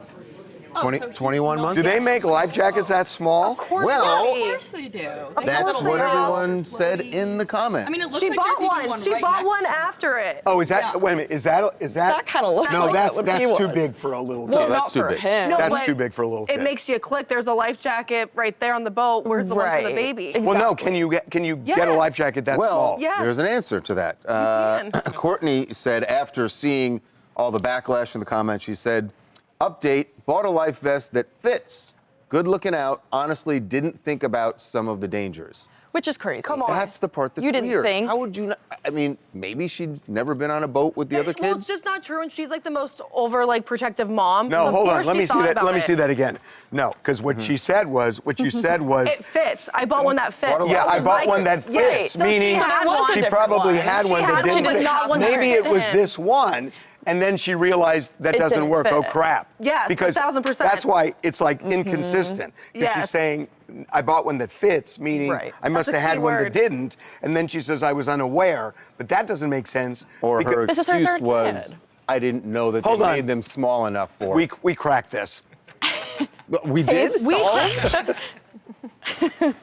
21 months? Do they make life jackets that small? Of course, Well, of course they do. They That's have what little everyone said in the comments. I mean, it looks She like bought there's even one. one She right bought next one to it. after it. Oh, is that? Yeah. Wait a minute. Is that? That kinda looks No, like that's that would be too one. big for a little kid. Well, that's too big. No, That's but too big for a little kid. It makes you click. There's a life jacket right there on the boat. Where's the one for the baby? Well, no. Can you get a Yes. life jacket that small? Yes. There's an answer to that. Kourtney said after seeing all the backlash in the comments, she said, update, bought a life vest that fits. good looking out, honestly didn't think about some of the dangers. Which is crazy. Come on. That's the part that's You didn't weird. think. How would you not? I mean, maybe she'd never been on a boat with the other Well, it's kids. just not true, and she's like the most over protective mom. No, Of hold on. course Let she me see thought that. about Let me it. see that again. No, because what she said was, what you said was. It fits. I bought one that fits. Yeah, I bought one that Yeah, fits, so meaning she had one. she probably had one that She didn't did not fit. want that Maybe fit it was him. this one, and then she realized that It doesn't didn't work. Oh fit. crap! Yes, because 1000%. that's why it's like inconsistent. Because Yes. she's saying, "I bought one that fits," meaning Right. I must That's a have had key one that word. didn't, and then she says I was unaware, but that doesn't make sense. Or her This is her excuse third was, kid. I didn't know that Hold they on. made them small enough for. We cracked this. We did.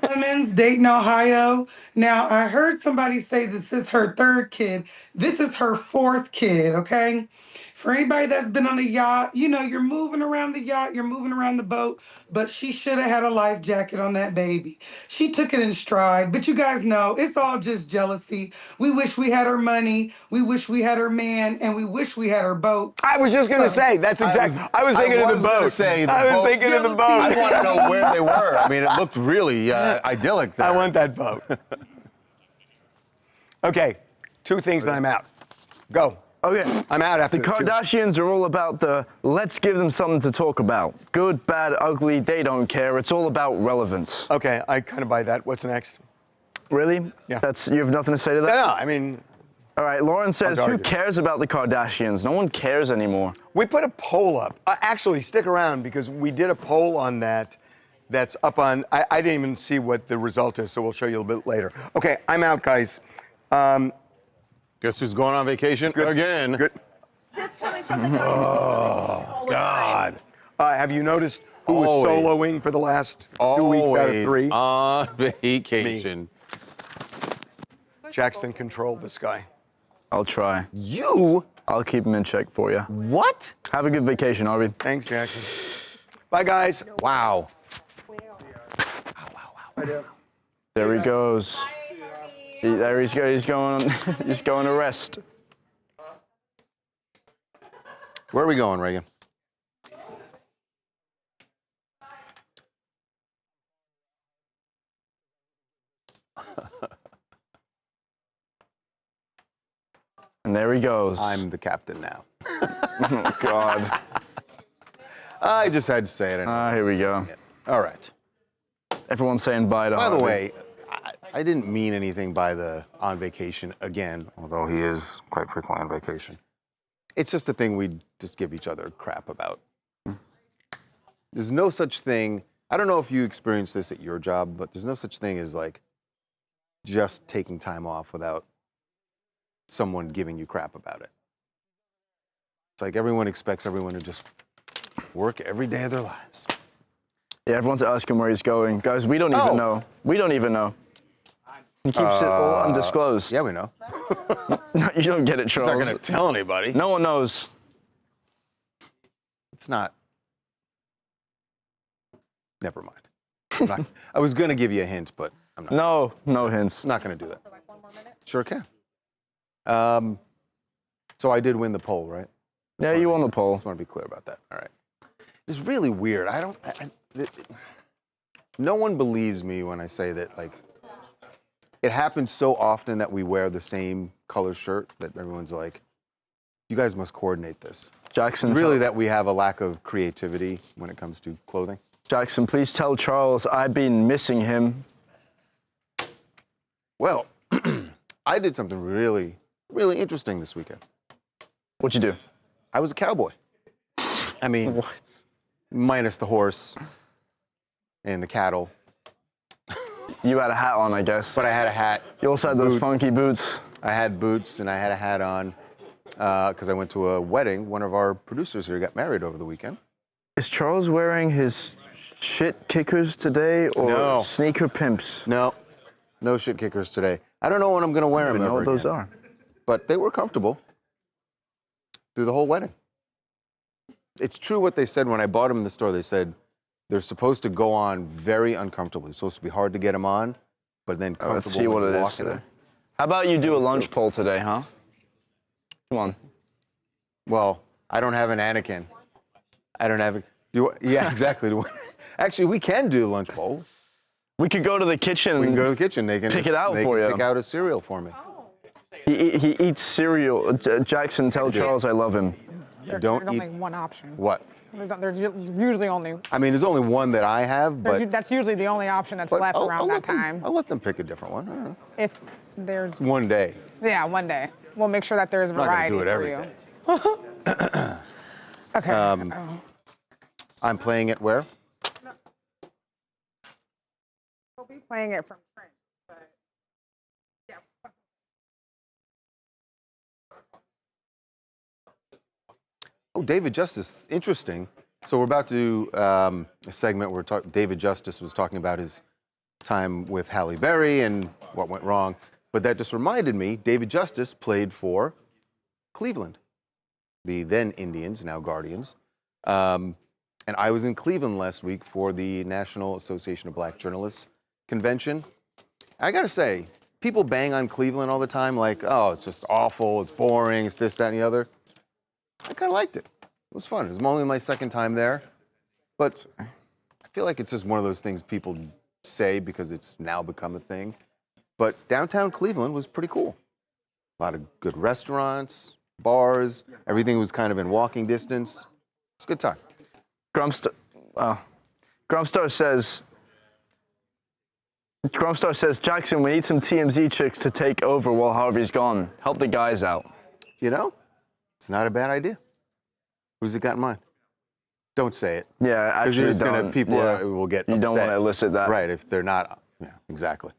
Women's Dayton, Ohio. Now, I heard somebody say this is her third kid. This is her fourth kid, okay? For anybody that's been on a yacht, you know, you're moving around the yacht, you're moving around the boat, but she should have had a life jacket on that baby. She took it in stride, but you guys know it's all just jealousy. We wish we had her money, we wish we had her man, and we wish we had her boat. I was just gonna say that's exactly. I was thinking of the boat. I was thinking of the boat. I want to know where they were. I mean, it looked really idyllic there. I want that boat. Okay, two things that I'm out. Go. Okay. I'm out after The Kardashians are all about the let's give them something to talk about. Good, bad, ugly, they don't care. It's all about relevance. Okay, I kind of buy that. What's next? Really? Yeah. You have nothing to say to that? No, I mean. All right, Lauren says, Hard to who argue. cares about the Kardashians? No one cares anymore. We put a poll up. Actually, stick around because we did a poll on that. That's up on. I didn't even see what the result is, so we'll show you a little bit later. Okay, I'm out, guys. Guess who's going on vacation again? Good. Oh, God. Have you noticed who was Always. soloing for the last 2 weeks out of 3? On vacation. Jackson, control this guy. I'll try. You? I'll keep him in check for you. What? Have a good vacation, Harvey. Thanks, Jackson. Bye, guys. Wow. There he goes. There he's going. He's going to rest. Where are we going, Reagan? And there he goes. I'm the captain now. Oh, God. I just had to say it. Anyway. Here we go. All right. Everyone's saying bye to By Harvey. the way, I didn't mean anything by the on vacation again, although he is quite frequently on vacation. It's just a thing we just give each other crap about. There's no such thing. I don't know if you experience this at your job, but there's no such thing as like just taking time off without someone giving you crap about it. It's like everyone expects everyone to just work every day of their lives. Yeah, everyone's asking where he's going. Guys, we don't even know. We don't even know. He keeps it all undisclosed. Yeah, we know. No, you don't get it, He's Charles. not going to tell anybody. No one knows. It's not. Never mind. I was going to give you a hint, but I'm not. No hints. I'm not going to do that. Sure can. So I did win the poll, right? Yeah, you won the poll. Just want to be clear about that. All right. It's really weird. No one believes me when I say that, like, it happens so often that we wear the same color shirt that everyone's like, you guys must coordinate this. Jackson. Really that we have a lack of creativity when it comes to clothing. Jackson, please tell Charles I've been missing him. Well, I did something really, really interesting this weekend. What'd you do? I was a cowboy. I mean, what? Minus the horse and the cattle. You had a hat on, I guess. But I had a hat. You also had those funky boots. I had boots and I had a hat on because I went to a wedding. One of our producers here got married over the weekend. Is Charles wearing his shit kickers today or sneaker pimps? No, no shit kickers today. I don't know when I'm going to wear them. I don't even know what those are. But they were comfortable through the whole wedding. It's true what they said when I bought them in the store. They said they're supposed to go on very uncomfortably. It's supposed to be hard to get them on, but then comfortable. Let's see what it is today. How about you do a lunch poll today, huh? Come on. Well, I don't have an Anakin. I don't have a... yeah, exactly. Actually, we can do lunch bowl. We could go to the kitchen. We can go to the kitchen. They can pick it out for you. Pick out a cereal for me. He eats cereal. Jackson, tell Charles I love him. You There's don't only eat one option. what? There's usually only. I mean, there's only one that I have, but That's usually the only option that's left around that time. I'll let them pick a different one. I don't know. If there's. One day. Yeah, one day. We'll make sure that there's I'm not gonna variety do it every for you. day. Okay. I'm playing it where? We'll be playing it from Prince, but yeah. Oh, David Justice, interesting. So we're about to do a segment where David Justice was talking about his time with Halle Berry and what went wrong. But that just reminded me, David Justice played for Cleveland, the then Indians, now Guardians. And I was in Cleveland last week for the National Association of Black Journalists convention. I gotta say, people bang on Cleveland all the time like, oh, it's just awful, it's boring, it's this, that, and the other. I kind of liked it. It was fun. It was only my second time there. But I feel like it's just one of those things people say because it's now become a thing. But downtown Cleveland was pretty cool. A lot of good restaurants, bars, everything was kind of in walking distance. It's a good time. Grumstar says, Jackson, we need some TMZ chicks to take over while Harvey's gone. Help the guys out. You know, it's not a bad idea. Who's it got in mind? Don't say it. Yeah, actually don't. People will get upset. You don't want to elicit that. Right, if they're not. Yeah, exactly.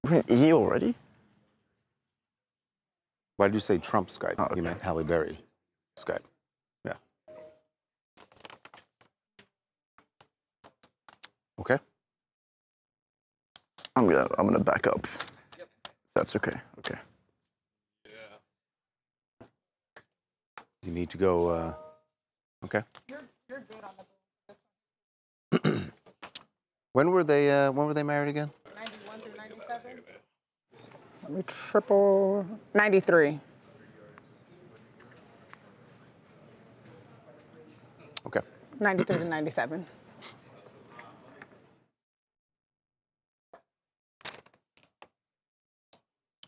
We're in E already? Why did you say Trump Skype? Oh, okay. You meant Halle Berry Skype. Yeah. Okay. I'm gonna back up. That's okay. Okay. You need to go. Okay. You're good on the. When were they married again? 91 through 97. Let me triple 93. Okay. 93 to 97.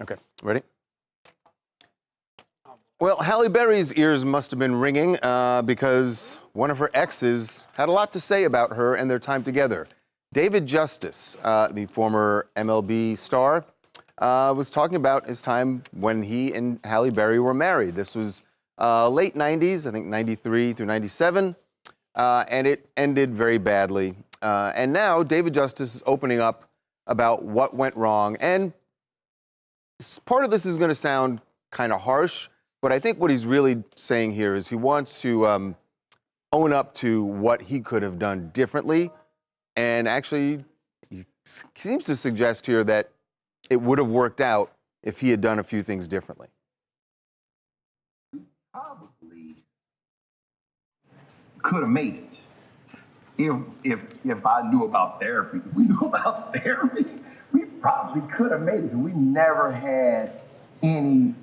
Okay. Ready? Well, Halle Berry's ears must have been ringing because one of her exes had a lot to say about her and their time together. David Justice, the former MLB star, was talking about his time when he and Halle Berry were married. This was late 90s, I think 93 through 97, and it ended very badly. And now David Justice is opening up about what went wrong. And part of this is going to sound kind of harsh, but I think what he's really saying here is he wants to own up to what he could have done differently. And actually, he seems to suggest here that it would have worked out if he had done a few things differently. Probably could have made it if I knew about therapy. If we knew about therapy, we probably could have made it. We never had any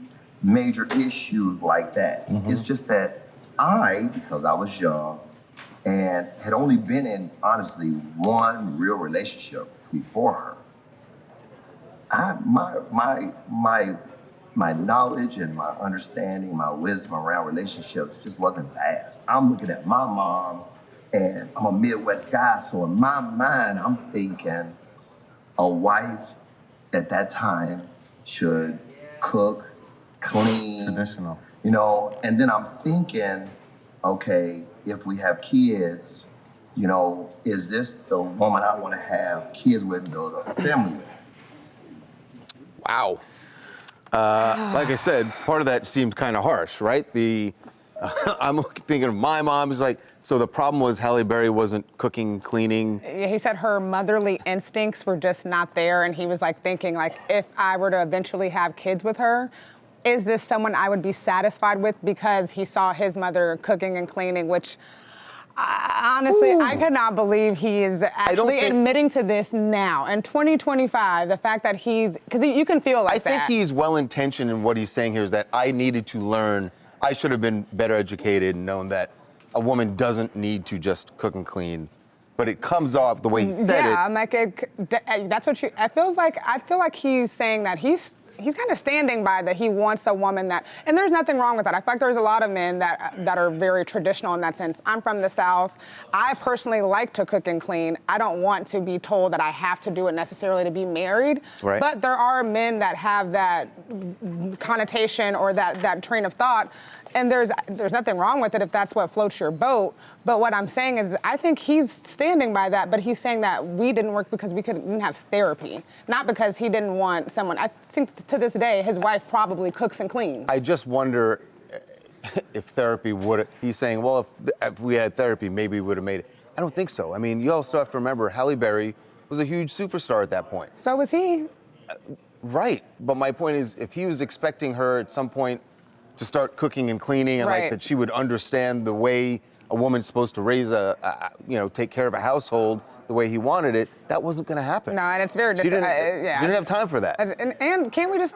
major issues like that. It's just that because I was young and had only been in, honestly, one real relationship before her, my knowledge and my understanding, my wisdom around relationships just wasn't vast. I'm looking at my mom, and I'm a Midwest guy, so in my mind, I'm thinking a wife at that time should cook, clean, traditional, and then I'm thinking, okay, if we have kids, is this the woman I want to have kids with and build a family with? Wow. Like I said, part of that seemed kind of harsh, right? I'm thinking of my mom is like, so the problem was Halle Berry wasn't cooking, cleaning. He said her motherly instincts were just not there, and he was thinking if I were to eventually have kids with her, is this someone I would be satisfied with? Because he saw his mother cooking and cleaning, which Honestly, I cannot believe he is actually admitting to this now. In 2025, the fact that because you can feel like that. I think he's well-intentioned in what he's saying here is that I needed to learn, I should have been better educated and known that a woman doesn't need to just cook and clean. But it comes off the way he said it. Yeah, I'm like, that's what I feel like he's saying that he's kind of standing by that he wants a woman that, and there's nothing wrong with that. I feel like there's a lot of men that are very traditional in that sense. I'm from the South. I personally like to cook and clean. I don't want to be told that I have to do it necessarily to be married. Right. But there are men that have that connotation or that train of thought. And there's nothing wrong with it if that's what floats your boat. But what I'm saying is I think he's standing by that, but he's saying that we didn't work because we didn't have therapy, not because he didn't want someone. I think to this day, his wife probably cooks and cleans. I just wonder if therapy would, he's saying, well, if we had therapy, maybe we would have made it. I don't think so. I mean, you also have to remember, Halle Berry was a huge superstar at that point. So was he. Right, but my point is, if he was expecting her at some point to start cooking and cleaning and like that she would understand the way a woman's supposed to raise take care of a household the way he wanted it, that wasn't going to happen. No, and it's very She didn't have time for that. And can't we just,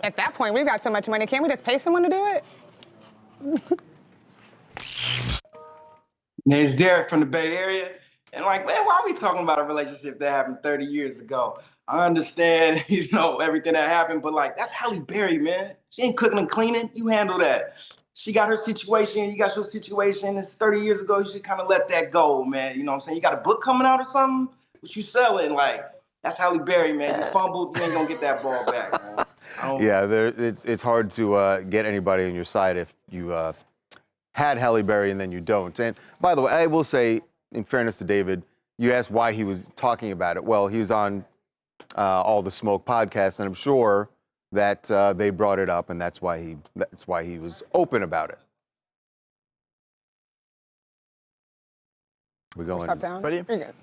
at that point, we've got so much money, can't we just pay someone to do it? Name's Derek from the Bay Area. And like, man, why are we talking about a relationship that happened 30 years ago? I understand, everything that happened, but like, that's Halle Berry, man. She ain't cooking and cleaning. You handle that. She got her situation, you got your situation. It's 30 years ago. You should kind of let that go, man. You know what I'm saying? You got a book coming out or something? What you selling? Like, that's Halle Berry, man. You fumbled, you ain't gonna get that ball back, man. Yeah, it's hard to get anybody on your side if you had Halle Berry and then you don't. And by the way, I will say, in fairness to David, you asked why he was talking about it. Well, he was on All the Smoke podcast, and I'm sure that they brought it up, and that's why he was open about it. We're going. Stop down. Ready? You're good.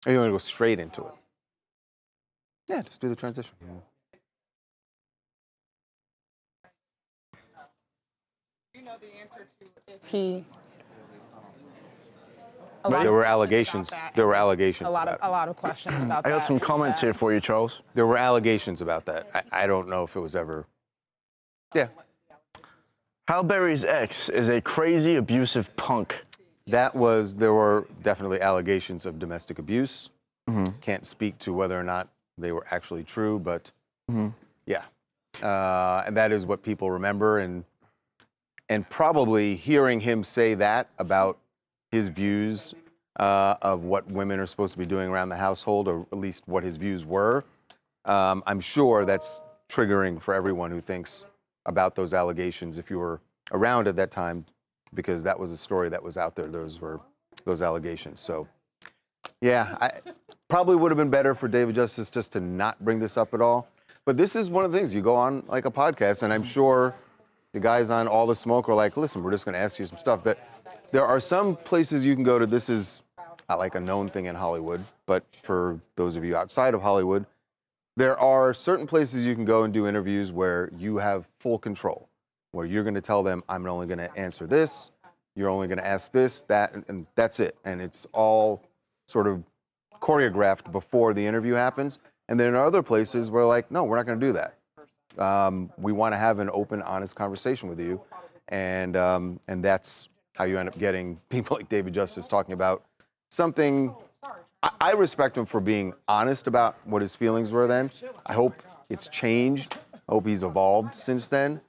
Or you want to go straight into it? Yeah, just do the transition. You know the answer to if he. There were allegations. There were allegations. A lot of questions about that. I got some comments here for you, Charles. There were allegations about that. I don't know if it was ever. Yeah. Halle Berry's ex is a crazy, abusive punk. There were definitely allegations of domestic abuse. Can't speak to whether or not they were actually true, but yeah. And that is what people remember. And probably hearing him say that about his views of what women are supposed to be doing around the household, or at least what his views were, I'm sure that's triggering for everyone who thinks about those allegations if you were around at that time, because that was a story that was out there. Those were those allegations. So, yeah, I probably would have been better for David Justice just to not bring this up at all. But this is one of the things. You go on like a podcast, and I'm sure the guys on All the Smoke are like, listen, we're just going to ask you some stuff. That there are some places you can go to. This is not like a known thing in Hollywood, but for those of you outside of Hollywood, there are certain places you can go and do interviews where you have full control, where you're going to tell them, I'm only going to answer this, you're only going to ask this, that, and that's it. And it's all sort of choreographed before the interview happens. And then there are other places where like, no, we're not going to do that. We want to have an open, honest conversation with you. And that's how you end up getting people like David Justice talking about something. I respect him for being honest about what his feelings were then. I hope it's changed. I hope he's evolved since then.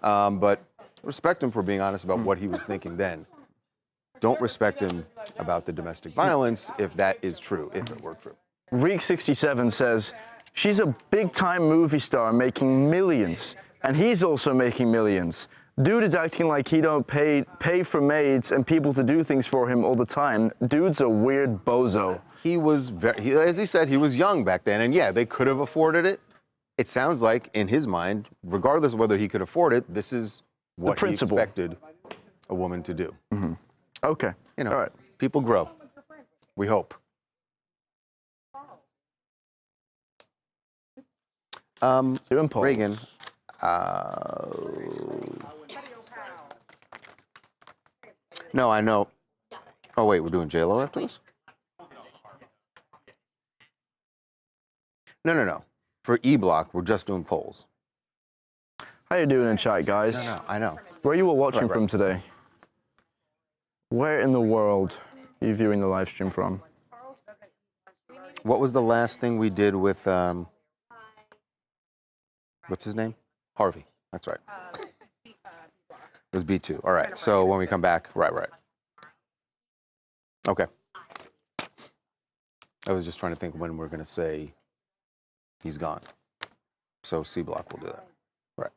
But respect him for being honest about what he was thinking then. Don't respect him about the domestic violence if that is true, if it were true. Reek67 says, she's a big-time movie star making millions, and he's also making millions. Dude is acting like he don't pay for maids and people to do things for him all the time. Dude's a weird bozo. He was as he said, he was young back then, and yeah, they could have afforded it. It sounds like, in his mind, regardless of whether he could afford it, this is what he expected a woman to do. Okay. You know, all right. People grow. We hope. Reagan. No, I know. Oh, wait, we're doing J-Lo after this? No. For E-Block, we're just doing polls. How you doing in chat, guys? No, I know. Where you all watching Right. from today? Where in the world are you viewing the live stream from? What was the last thing we did with, what's his name? Harvey. That's right. It was B2. All right. So when we come back, right. Okay. I was just trying to think when we're going to say he's gone. So C Block will do that. Right.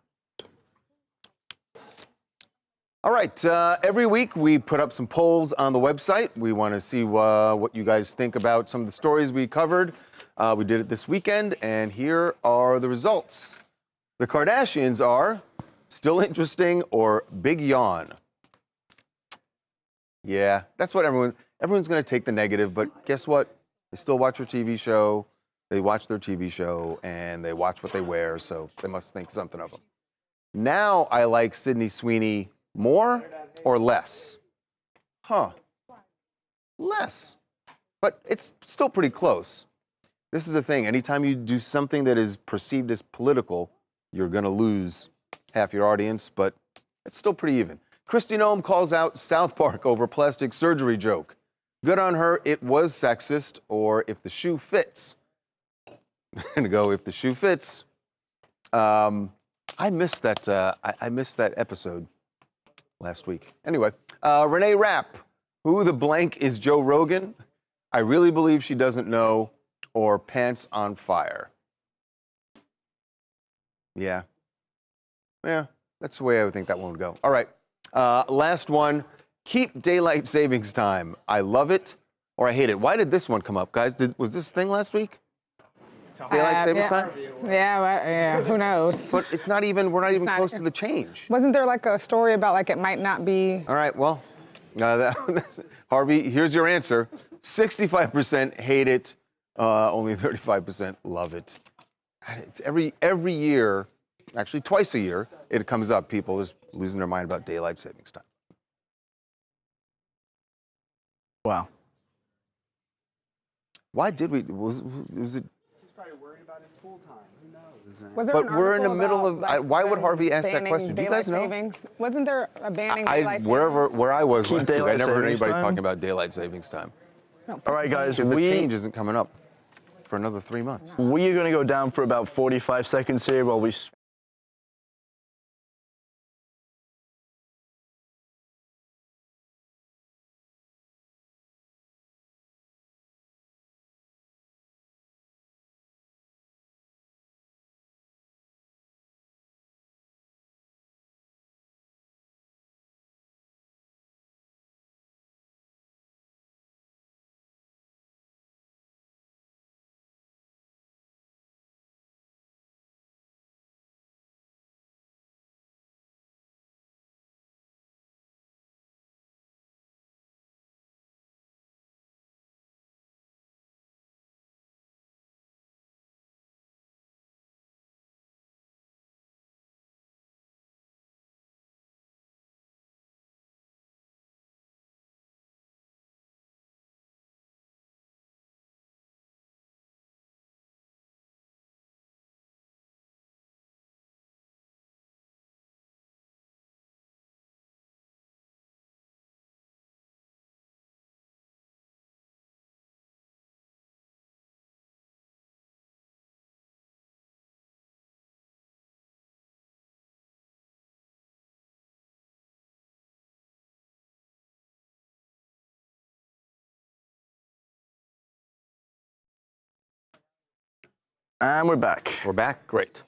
All right. Every week we put up some polls on the website. We want to see what you guys think about some of the stories we covered. We did it this weekend, and here are the results. The Kardashians are still interesting or big yawn. Yeah, that's what everyone's going to take the negative, but guess what? They still watch their TV show. They watch their TV show, and they watch what they wear, so they must think something of them. Now I like Sydney Sweeney more or less? Less. But it's still pretty close. This is the thing. Anytime you do something that is perceived as political, you're going to lose half your audience, but it's still pretty even. Kristi Noem calls out South Park over plastic surgery joke. Good on her, it was sexist, or if the shoe fits. I'm going to go if the shoe fits. I missed that episode last week. Anyway, Renee Rapp, who the blank is Joe Rogan? I really believe she doesn't know, or pants on fire. Yeah, that's the way I would think that one would go. All right, last one. Keep daylight savings time. I love it or I hate it. Why did this one come up, guys? Was this thing last week? Daylight savings time? Yeah, who knows? But it's not even, we're not even close to the change. Wasn't there like a story about like it might not be? All right, well, Harvey, here's your answer. 65% hate it, only 35% love it. It's every year, actually twice a year, it comes up. People just losing their mind about daylight savings time. Wow. Why did we? Was it? He's probably worried about his pool time. Who knows? Was there But an we're in the article middle about, of. Why would Harvey ask that banning question? Do you guys know? Savings? Wasn't there a banning daylight Where I was, Keep last week, I daylight never heard savings anybody time? talking about daylight savings time. All right, guys, The change isn't coming up for another 3 months. We are going to go down for about 45 seconds here while we. And we're back. We're back? Great.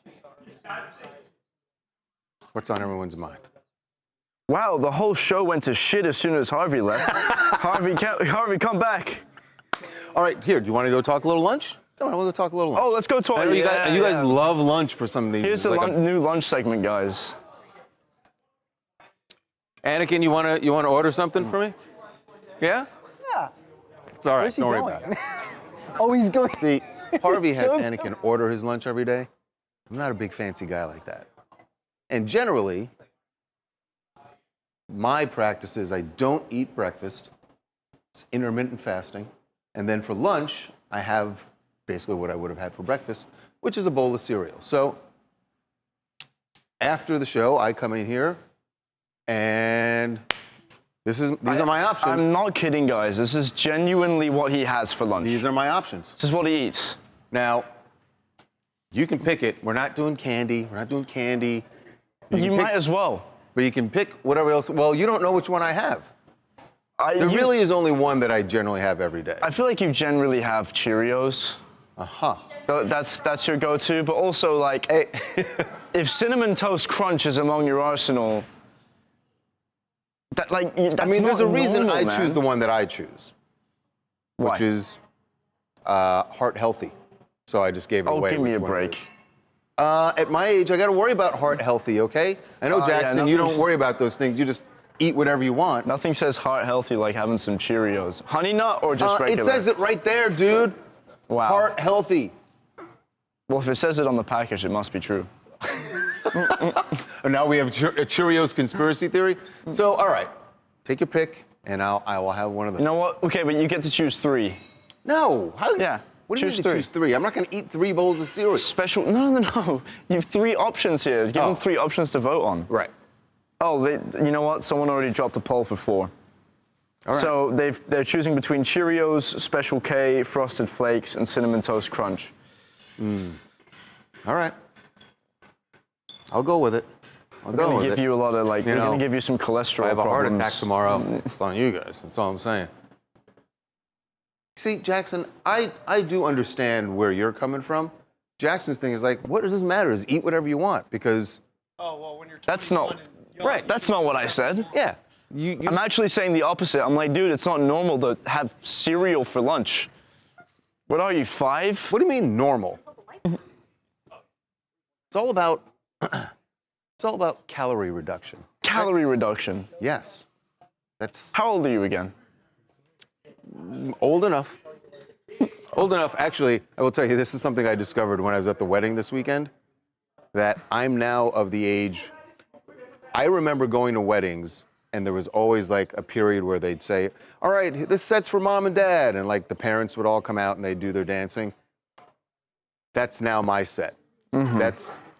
What's on everyone's mind? Wow, the whole show went to shit as soon as Harvey left. Harvey, come back. All right, here, do you want to go talk a little lunch? Come on, we'll go talk a little lunch. Oh, let's go talk. I know you guys love lunch for some of these. Here's the new lunch segment, guys. Anakin, you want to order something for me? Yeah? Yeah. It's all right. Where's he Don't worry going? about it. Oh, he's going. See, Harvey has Anakin order his lunch every day. I'm not a big fancy guy like that. And generally, my practice is I don't eat breakfast. It's intermittent fasting. And then for lunch, I have basically what I would have had for breakfast, which is a bowl of cereal. So after the show, I come in here and these are my options. I'm not kidding, guys. This is genuinely what he has for lunch. These are my options. This is what he eats. Now, you can pick it. We're not doing candy. We're not doing candy. You might as well. But you can pick whatever else. Well, you don't know which one I have. There really is only one that I generally have every day. I feel like you generally have Cheerios. Uh-huh. That's your go-to, but also like, if Cinnamon Toast Crunch is among your arsenal, that's there's a reason normal, I choose the one that I choose, Why? which is heart healthy. So I just gave it away. Oh, give me a which one it break. is. At my age, I got to worry about heart healthy, okay? I know, Jackson, you don't worry about those things. You just eat whatever you want. Nothing says heart healthy like having some Cheerios. Honey Nut or just regular? It says it right there, dude. Wow. Heart healthy. Well, if it says it on the package, it must be true. And now we have a Cheerios conspiracy theory. So, all right, take your pick, and I will have one of those. You know what? Okay, but you get to choose 3. No. How? Yeah. What do you mean to choose 3? I'm not going to eat 3 bowls of cereal. Special? No. You have 3 options here. Give them 3 options to vote on. Right. Oh, you know what? Someone already dropped a poll for 4. All right. So they're choosing between Cheerios, Special K, Frosted Flakes, and Cinnamon Toast Crunch. All right. I'll go with it. We're gonna give you a lot of we're gonna give you some cholesterol I have a heart problems. attack tomorrow. It's on you guys. That's all I'm saying. See, Jackson, I do understand where you're coming from. Jackson's thing is like, what does it matter? Is eat whatever you want because. Oh well, when you're. That's not right. That's not what I said. Yeah. I'm actually saying the opposite. I'm like, dude, it's not normal to have cereal for lunch. What are you, 5? What do you mean normal? It's all about calorie reduction. Calorie reduction. Yes. That's. How old are you again? Old enough. Old enough. Actually, I will tell you, this is something I discovered when I was at the wedding this weekend, that I'm now of the age. I remember going to weddings, and there was always like a period where they'd say, all right, this set's for mom and dad, and like the parents would all come out and they'd do their dancing. That's now my set.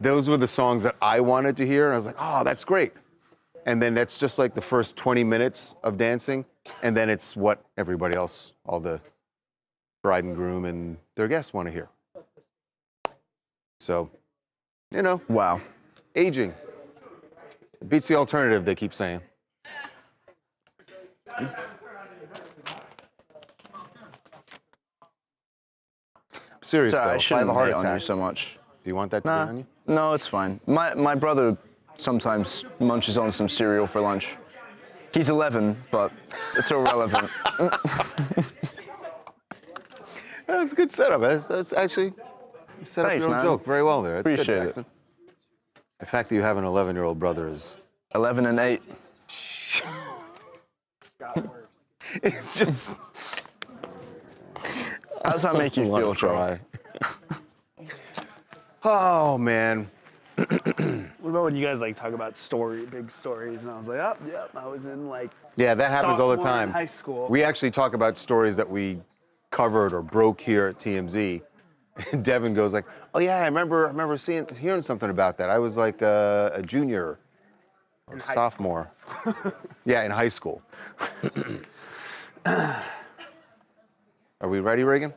Those were the songs that I wanted to hear, and I was like, oh, that's great. And then that's just like the first 20 minutes of dancing, and then it's what everybody else, all the bride and groom and their guests want to hear. So, Wow. Aging. It beats the alternative, they keep saying. Serious Sorry, though, I if shouldn't have a heart hate on attack, you so much. do you want that to be on you? No, it's fine. My brother sometimes munches on some cereal for lunch. He's 11, but it's irrelevant. That's a good setup. That's actually, you set up your own joke very well there. That's good, Appreciate Jackson. The fact that you have an 11-year-old brother is... 11 and 8. It's just... How does that make you feel, Troy? Oh, man. What about when you guys talk about big stories, and I was like, oh, yep, I was in Yeah, that happens all the sophomore in time. high school. We actually talk about stories that we covered or broke here at TMZ. And Devin goes like, oh yeah, I remember hearing something about that. I was like a junior or sophomore. Yeah, in high school. Are we ready, Reagan?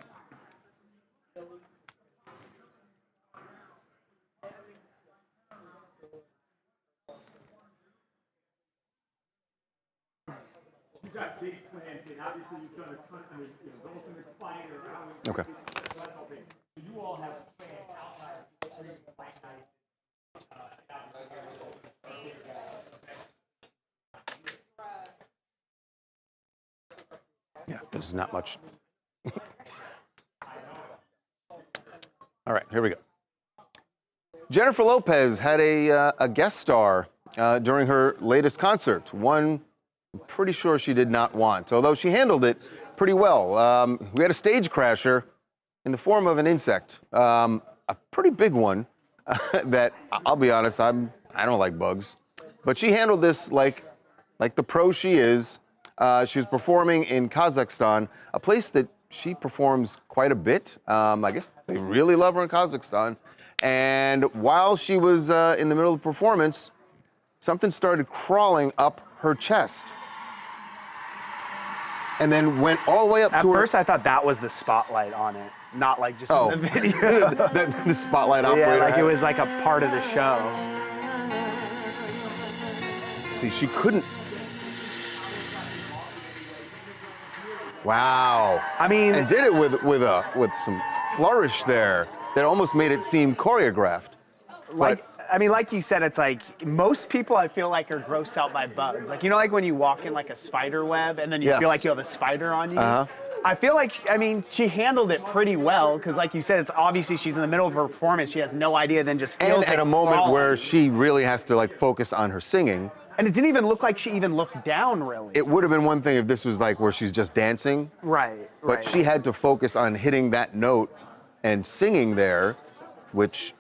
You've got big plans, and obviously you've done a ton. I mean, the Ultimate Fighter. Okay. So that's all big. So you all have plans outside of the fight night. Yeah, this is not much. All right, here we go. Jennifer Lopez had a guest star during her latest concert, one I'm pretty sure she did not want, although she handled it pretty well. We had a stage crasher in the form of an insect, a pretty big one that, I'll be honest, I don't like bugs, but she handled this like like the pro she is. She was performing in Kazakhstan, a place that she performs quite a bit. I guess they really love her in Kazakhstan. And while she was in the middle of the performance, something started crawling up her chest. And then went all the way up At to her. first, I thought that was the spotlight on it, not like just in the video. the spotlight operator. Yeah, like it was like a part of the show. See, she couldn't. Wow. I mean, and did it with some flourish there that almost made it seem choreographed. Like you said, it's like most people I feel like are grossed out by bugs. Like, you know, like when you walk in like a spider web and then you feel like you have a spider on you? I feel like, I mean, she handled it pretty well because like you said, it's obviously she's in the middle of her performance. She has no idea, then just feels And at a moment where she really has to like focus on her singing. And it didn't even look like she even looked down, really. It would have been one thing if this was like where she's just dancing. Right. But she had to focus on hitting that note and singing there, which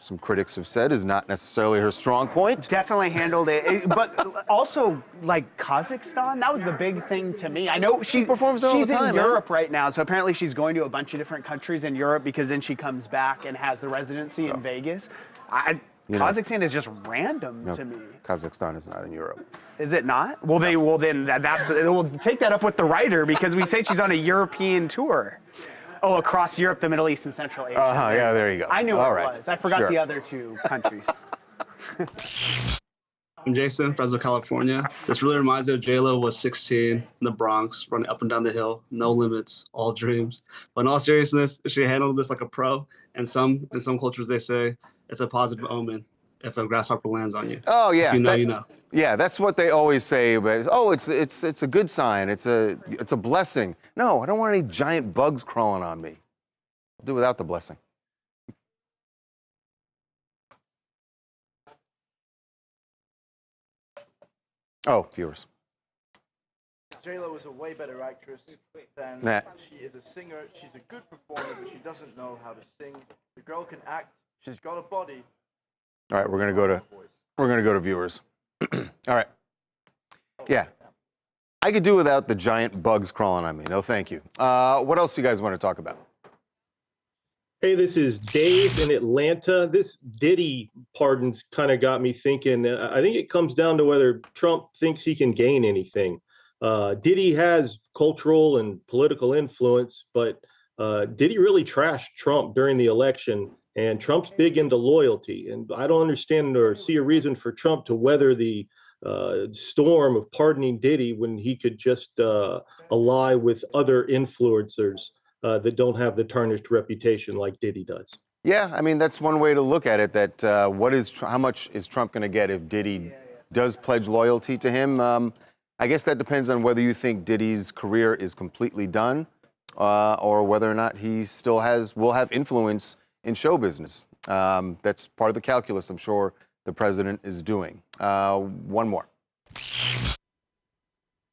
some critics have said is not necessarily her strong point. Definitely handled it. But also, like Kazakhstan, that was the big thing to me. I know she performs there all the time, in Europe right now, so apparently she's going to a bunch of different countries in Europe because then she comes back and has the residency in Vegas. Kazakhstan is just random to me. Kazakhstan is not in Europe. Is it not? Well, then we'll take that up with the writer because we say she's on a European tour. Oh, across Europe, the Middle East, and Central Asia. Yeah, there you go. I knew All it right. was. I forgot Sure. the other two countries. I'm Jason, Fresno, California. This really reminds me of J-Lo was 16 in the Bronx, running up and down the hill, no limits, all dreams. But in all seriousness, she handled this like a pro. And in some cultures, they say it's a positive omen if a grasshopper lands on you. Oh yeah, If you know, you know. Yeah, that's what they always say. But it's a good sign. It's a blessing. No, I don't want any giant bugs crawling on me. I'll do without the blessing. Oh, viewers. J-Lo is a way better actress than she is a singer. She's a good performer, but she doesn't know how to sing. The girl can act. She's got a body. All right, we're gonna go to viewers. All right. Yeah, I could do without the giant bugs crawling on me. No, thank you. What else do you guys want to talk about? Hey, this is Dave in Atlanta. This Diddy pardon's kind of got me thinking. I think it comes down to whether Trump thinks he can gain anything. Diddy has cultural and political influence, but Diddy really trashed Trump during the election, and Trump's big into loyalty. And I don't understand or see a reason for Trump to weather the storm of pardoning Diddy when he could just ally with other influencers that don't have the tarnished reputation like Diddy does. Yeah, I mean, that's one way to look at it, that how much is Trump going to get if Diddy does pledge loyalty to him? I guess that depends on whether you think Diddy's career is completely done or whether or not he still will have influence in show business. That's part of the calculus I'm sure the president is doing. One more.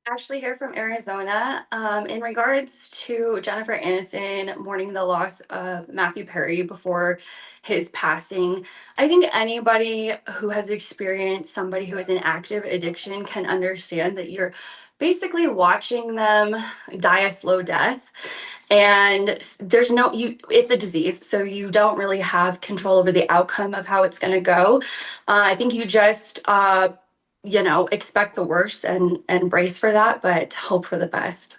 Ashley here from Arizona. In regards to Jennifer Aniston mourning the loss of Matthew Perry before his passing, I think anybody who has experienced somebody who is in active addiction can understand that you're basically watching them die a slow death. And there's it's a disease, so you don't really have control over the outcome of how it's going to go. I think you just expect the worst and brace for that, but hope for the best.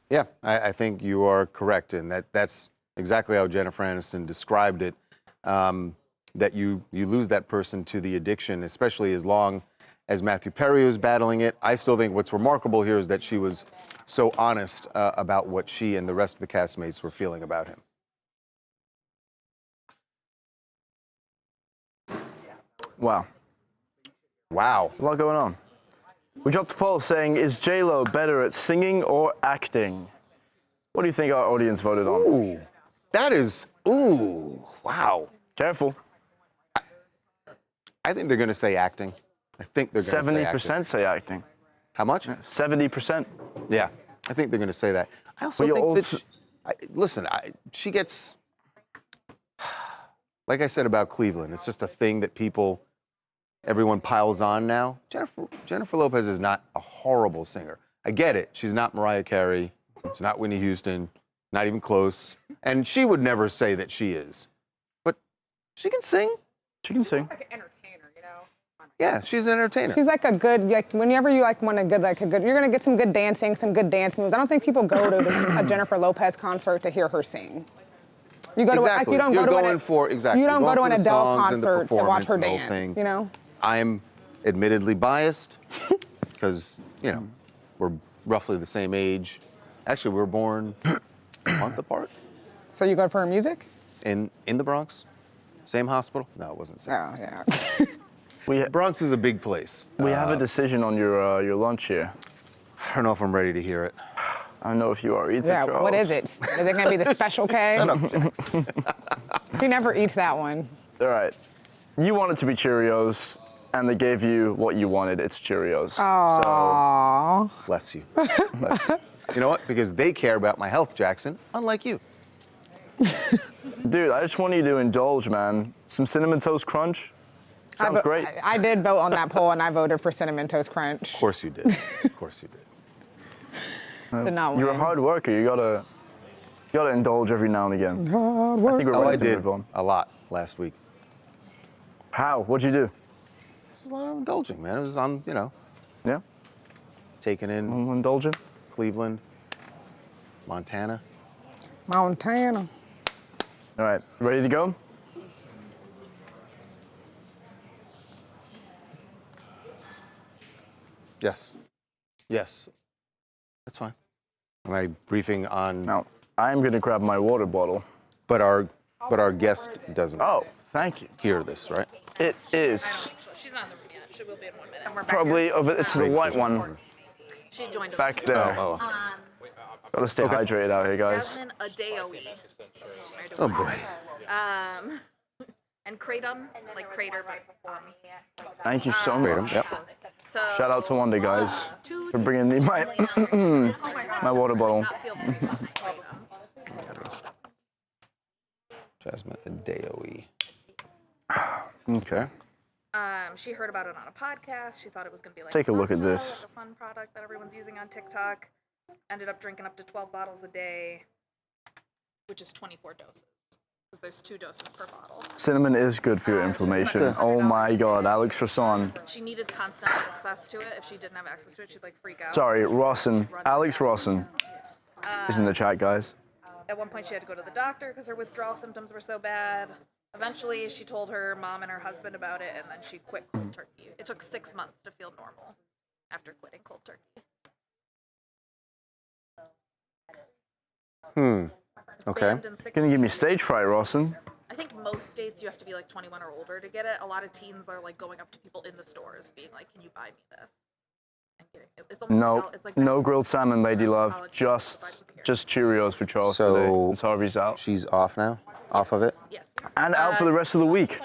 Yeah, I think you are correct, and that's exactly how Jennifer Aniston described it. That you lose that person to the addiction, especially as long as Matthew Perry was battling it. I still think what's remarkable here is that she was so honest about what she and the rest of the castmates were feeling about him. Wow. Wow. A lot going on. We dropped a poll saying, is J-Lo better at singing or acting? What do you think our audience voted on? Ooh, that is, wow. Careful. I think they're going to say acting. I think they're going to say acting. 70% say acting. How much? 70%. Yeah, I think they're going to say that. I also think that she gets, like I said about Cleveland, it's just a thing that people everyone piles on now. Jennifer Lopez is not a horrible singer. I get it. She's not Mariah Carey. She's not Whitney Houston. Not even close. And she would never say that she is. But she can sing. She can sing. Like an entertainer, you know? Yeah, she's an entertainer. She's like a good, like whenever you like want a good, you're gonna get some good dancing, some good dance moves. I don't think people go to a Jennifer Lopez concert to hear her sing. You go to like you don't You're go to going an, for exactly. You don't You're go to going an for the Adele songs and the concert to watch her performance and the whole dance. thing. You know? I'm admittedly biased because we're roughly the same age. Actually, we were born a month apart. So you go for her music? In the Bronx, same hospital. No, it wasn't. Oh yeah. Bronx is a big place. We have a decision on your lunch here. I don't know if I'm ready to hear it. I know if you are either. Yeah. Charles. What is it? Is it gonna be the Special K? Shut up, She never eats that one. All right. You wanted to be Cheerios, and they gave you what you wanted. It's Cheerios. Aww. So, bless you. Bless you. You know what? Because they care about my health, Jackson, unlike you. Dude, I just want you to indulge, man. Some Cinnamon Toast Crunch. Sounds great. I did vote on that poll, and I voted for Cinnamon Toast Crunch. Of course you did. Of course you did. Did not You're a win. hard worker. You gotta indulge every now and again. Hard I work. think we're I ready to did move on. a lot last week. How? What'd you do? It was a lot of indulging, man. It was on, Yeah. taking in Indulging. Cleveland, Montana. Montana. All right. Ready to go? Yes. Yes. That's fine. Am I briefing on? Now, I'm gonna grab my water bottle. But our guest doesn't. Oh, thank you. Hear this, right? It is She's not in the room yet. She will be in 1 minute. probably over. It's the white one She joined us. back there. Oh. Gotta stay hydrated out here, guys. Jasmine Adeoye. Oh boy. And Kratom, like Crater, but Thank you so much. Kratom, yep. So, Shout out to Wonder, guys, for bringing me my my water bottle. Jasmine Adeoye. Okay. She heard about it on a podcast. She thought it was going to be like Take a look at Kratom, this. like a fun product that everyone's using on TikTok. Ended up drinking up to 12 bottles a day, which is 24 doses. Because there's 2 doses per bottle. Cinnamon is good for your inflammation. Oh my God, Alex Rasan. She needed constant access to it. If she didn't have access to it, she'd like freak out. Sorry, Rawson. Alex Rawson is in the chat, guys. At one point, she had to go to the doctor because her withdrawal symptoms were so bad. Eventually, she told her mom and her husband about it, and then she quit cold turkey. It took 6 months to feel normal after quitting cold turkey. Okay. Gonna give me stage fright, Rawson. I think most states you have to be like 21 or older to get it. A lot of teens are like going up to people in the stores, being like, "Can you buy me this?" And getting it. It's almost No, it's like no grilled salmon, lady love. Just Cheerios for Charles today. So Since Harvey's out. she's off now? Off of it? Yes. And out for the rest of the week.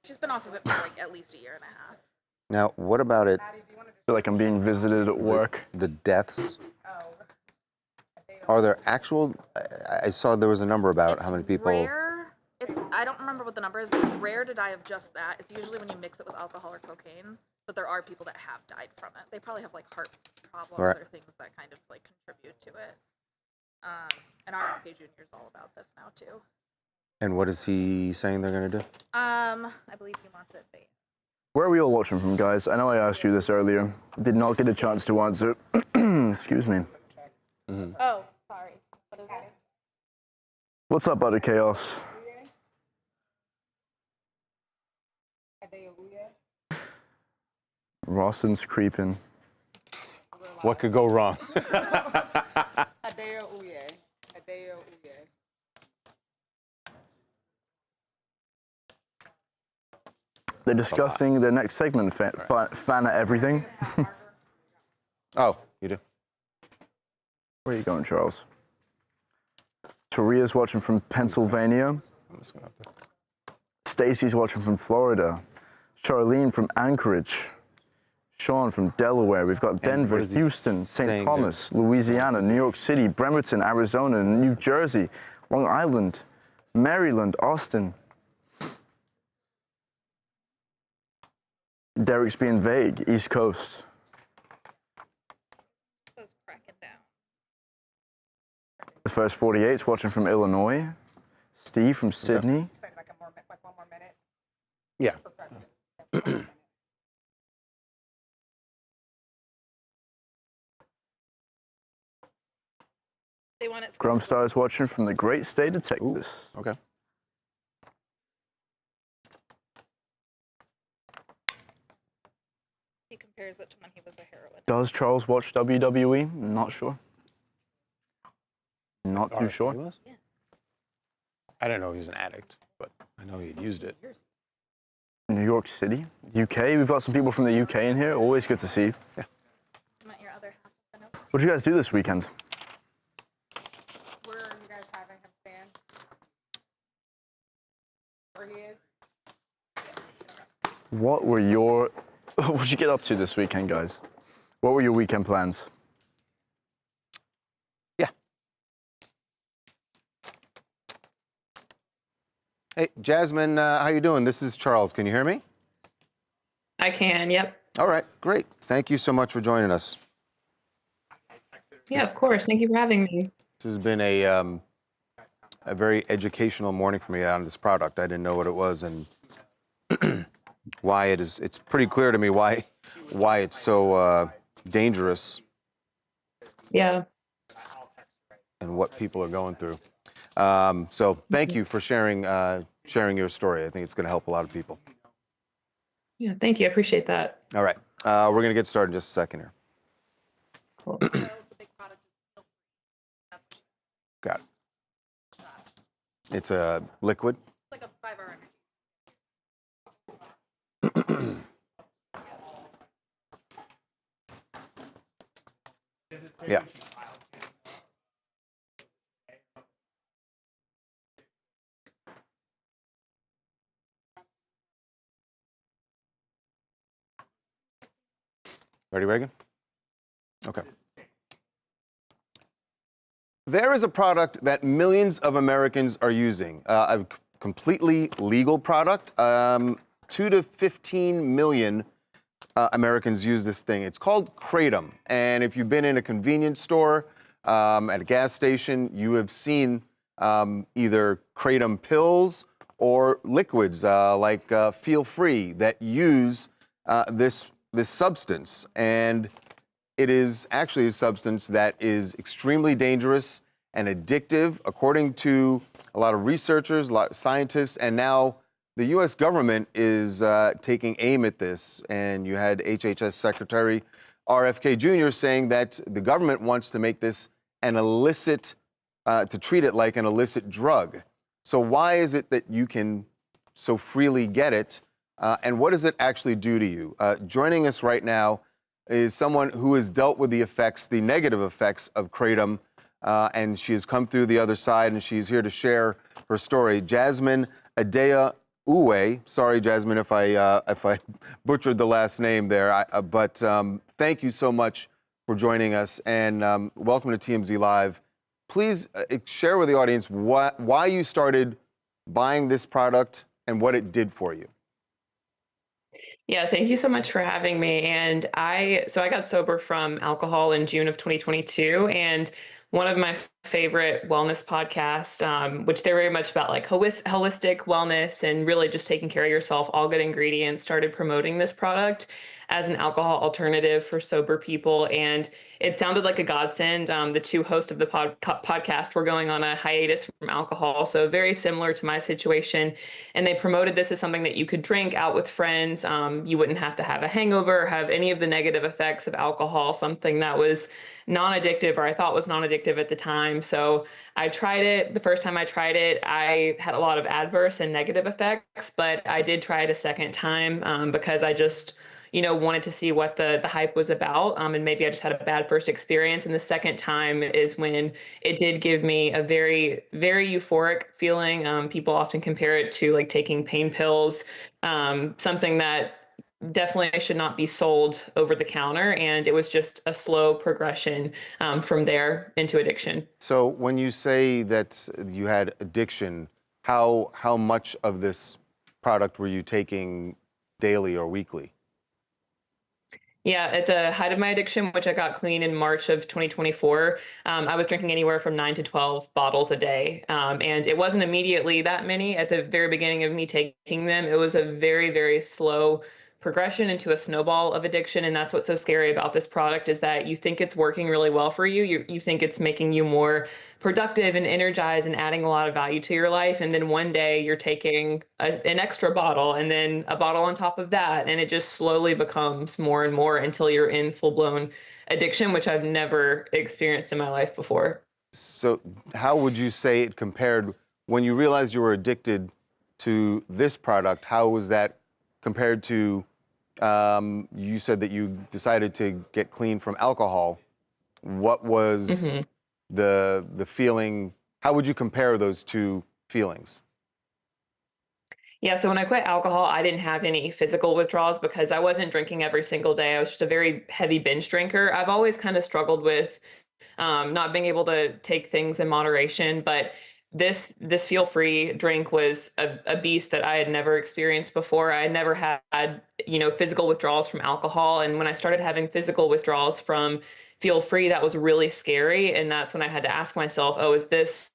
She's been off of it for like at least a year and a half. Now, what about it? I feel like I'm being visited at work. The deaths. Are there actual? I saw there was a number about how many people. Rare. I don't remember what the number is, but it's rare to die of just that. It's usually when you mix it with alcohol or cocaine. But there are people that have died from it. They probably have like heart problems Right. or things that kind of like contribute to it. And RFK Jr. is all about this now too. And what is he saying they're going to do? I believe he wants it banned. Where are we all watching from, guys? I know I asked you this earlier. Did not get a chance to answer. Excuse me. Oh, sorry. What is it? What's up, Butter Chaos? Rawson's creeping. What could go wrong? They're discussing the next segment, fan at everything. Oh, you do? Where are you going, Charles? Taria's watching from Pennsylvania. Stacy's watching from Florida. Charlene from Anchorage. Sean from Delaware. We've got Denver, what is he Houston, St. saying Thomas, Louisiana, New York City, Bremerton, Arizona, New Jersey, Long Island, Maryland, Austin. Derek's being vague. East Coast. Says cracking down. The first 48's watching from Illinois. Steve from Sydney. Yeah. They want it. Grumstar is watching from the great state of Texas. Okay. He compares it to when he was a heroin. Does Charles watch WWE? Not sure. Not too sure. Yeah. I don't know he was an addict, but I know he had used it. New York City, UK. We've got some people from the UK in here. Always good to see you. Yeah. Want your other half of the note? What did you guys do this weekend? Where are you guys having him stand? Where he is? What were your... What did you get up to this weekend, guys? What were your weekend plans? Hey, Jasmine, how you doing? This is Charles. Can you hear me? I can, yep. All right, great. Thank you so much for joining us. Yeah, of course. Thank you for having me. This has been a very educational morning for me on this product. I didn't know what it was and why it is. It's pretty clear to me why it's so dangerous. Yeah. And what people are going through. So thank you for sharing your story. I think it's going to help a lot of people. Yeah, thank you. I appreciate that. All right, we're going to get started in just a second here. Cool. Got it. It's a liquid. It's like a 5-hour energy. Yeah. Ready, Reagan? Okay. There is a product that millions of Americans are using, a completely legal product. 2 to 15 million Americans use this thing. It's called Kratom. And if you've been in a convenience store, at a gas station, you have seen either Kratom pills or liquids like Feel Free that use this substance. And it is actually a substance that is extremely dangerous and addictive, according to a lot of researchers, a lot of scientists, and now the U.S. government is taking aim at this. And you had HHS Secretary RFK Jr. saying that the government wants to make this an illicit, to treat it like an illicit drug. So why is it that you can so freely get it? And what does it actually do to you? Joining us right now is someone who has dealt with the effects, the negative effects of Kratom, and she has come through the other side, and she's here to share her story. Jasmine Adea Uwe. Sorry, Jasmine, if I butchered the last name there, but thank you so much for joining us, and welcome to TMZ Live. Please share with the audience why you started buying this product and what it did for you. Yeah, thank you so much for having me. And I got sober from alcohol in June of 2022, and one of my favorite wellness podcasts, which they're very much about like holistic wellness and really just taking care of yourself, all good ingredients, started promoting this product as an alcohol alternative for sober people. And it sounded like a godsend. The two hosts of the podcast were going on a hiatus from alcohol, so very similar to my situation. And they promoted this as something that you could drink out with friends. You wouldn't have to have a hangover or have any of the negative effects of alcohol, something that was non-addictive, or I thought was non-addictive at the time. So I tried it. The first time I tried it, I had a lot of adverse and negative effects, but I did try it a second time because I just wanted to see what the hype was about. And maybe I just had a bad first experience. And the second time is when it did give me a very, very euphoric feeling. People often compare it to like taking pain pills, something that definitely should not be sold over the counter. And it was just a slow progression from there into addiction. So when you say that you had addiction, how much of this product were you taking daily or weekly? Yeah, at the height of my addiction, which I got clean in March of 2024, I was drinking anywhere from 9 to 12 bottles a day. And it wasn't immediately that many at the very beginning of me taking them. It was a very, very slow progression into a snowball of addiction. And that's what's so scary about this product is that you think it's working really well for you. You think it's making you more productive and energized and adding a lot of value to your life. And then one day you're taking an extra bottle and then a bottle on top of that. And it just slowly becomes more and more until you're in full blown addiction, which I've never experienced in my life before. So how would you say it compared when you realized you were addicted to this product? How was that compared to, you said that you decided to get clean from alcohol. What was the feeling? How would you compare those two feelings? Yeah, so when I quit alcohol, I didn't have any physical withdrawals because I wasn't drinking every single day. I was just a very heavy binge drinker. I've always kind of struggled with not being able to take things in moderation, but this feel free drink was a beast that I had never experienced before. I had never had physical withdrawals from alcohol, and when I started having physical withdrawals from feel free, that was really scary, and that's when I had to ask myself, oh, is this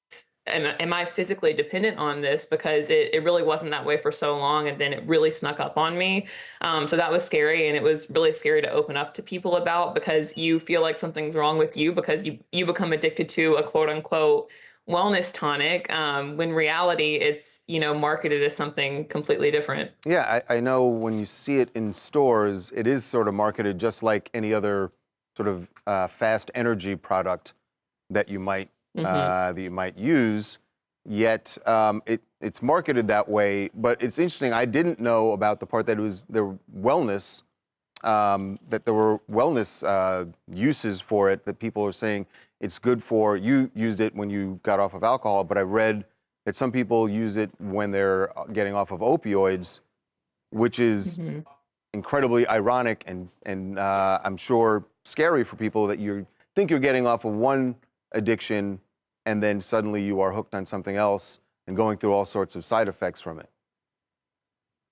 am I physically dependent on this? Because it really wasn't that way for so long, and then it really snuck up on me. So that was scary, and it was really scary to open up to people about because you feel like something's wrong with you because you become addicted to a quote unquote wellness tonic when reality it's marketed as something completely different. Yeah, I know when you see it in stores, it is sort of marketed just like any other sort of fast energy product that you might use. Yet it's marketed that way. But it's interesting. I didn't know about the part that it was the wellness, that there were wellness uses for it. That people are saying it's good for. You used it when you got off of alcohol, but I read that some people use it when they're getting off of opioids, which is incredibly ironic and I'm sure scary for people that you think you're getting off of one addiction and then suddenly you are hooked on something else and going through all sorts of side effects from it.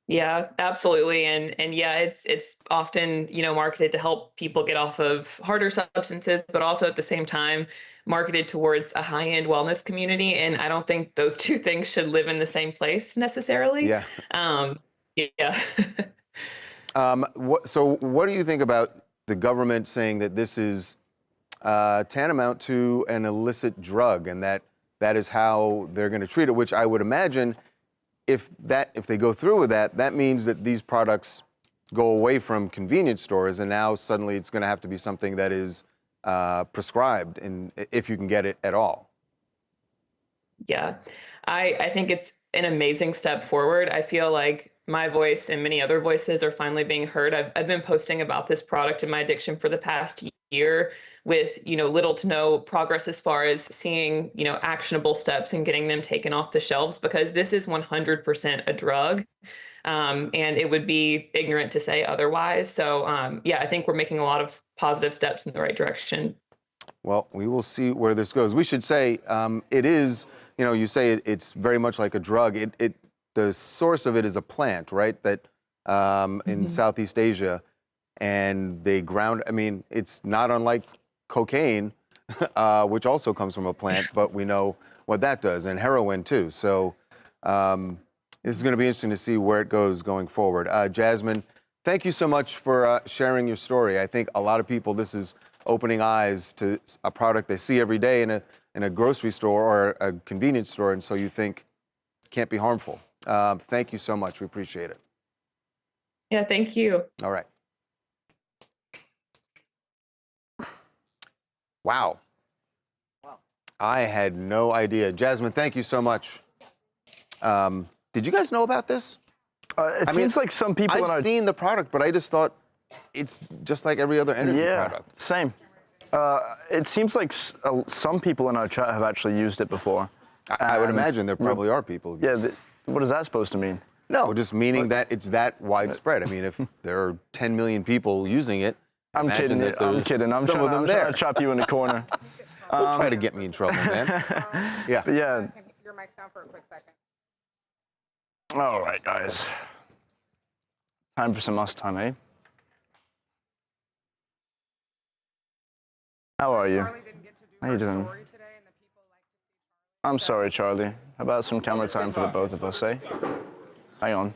Yeah, absolutely. And yeah, it's often, marketed to help people get off of harder substances, but also at the same time marketed towards a high-end wellness community. And I don't think those two things should live in the same place necessarily. Yeah. Yeah. So what do you think about the government saying that this is tantamount to an illicit drug and that is how they're going to treat it, which I would imagine if they go through with that, that means that these products go away from convenience stores and now suddenly it's going to have to be something that is prescribed and if you can get it at all. Yeah, I think it's an amazing step forward. I feel like my voice and many other voices are finally being heard. I've been posting about this product and my addiction for the past year with, little to no progress as far as seeing, actionable steps and getting them taken off the shelves because this is 100% a drug. And it would be ignorant to say otherwise. So yeah, I think we're making a lot of positive steps in the right direction. Well, we will see where this goes. We should say it is, you say it's very much like a drug. The source of it is a plant, right? That in Southeast Asia, and they ground. I mean, it's not unlike cocaine, which also comes from a plant, but we know what that does, and heroin too. So this is going to be interesting to see where it goes going forward. Jasmine, thank you so much for sharing your story. I think a lot of people, this is opening eyes to a product they see every day in a grocery store or a convenience store, and so you think it can't be harmful. Thank you so much. We appreciate it. Yeah, thank you. All right. Wow. I had no idea. Jasmine, thank you so much. Did you guys know about this? It seems like some people... I've seen the product, but I just thought it's just like every other energy product. Same. It seems like some people in our chat have actually used it before. I would imagine there probably are people. Yeah, what is that supposed to mean? No, just meaning that it's that widespread. I mean, if there are 10 million people using it, I'm kidding. I'm trying to trap you in the corner. Don't try to get me in trouble, man. Yeah. But yeah. Your mic's down for a quick second. All right, guys. Time for some us time, eh? How are you? How you doing? I'm sorry, Charlie. How about some camera time for the both of us, eh? Hang on.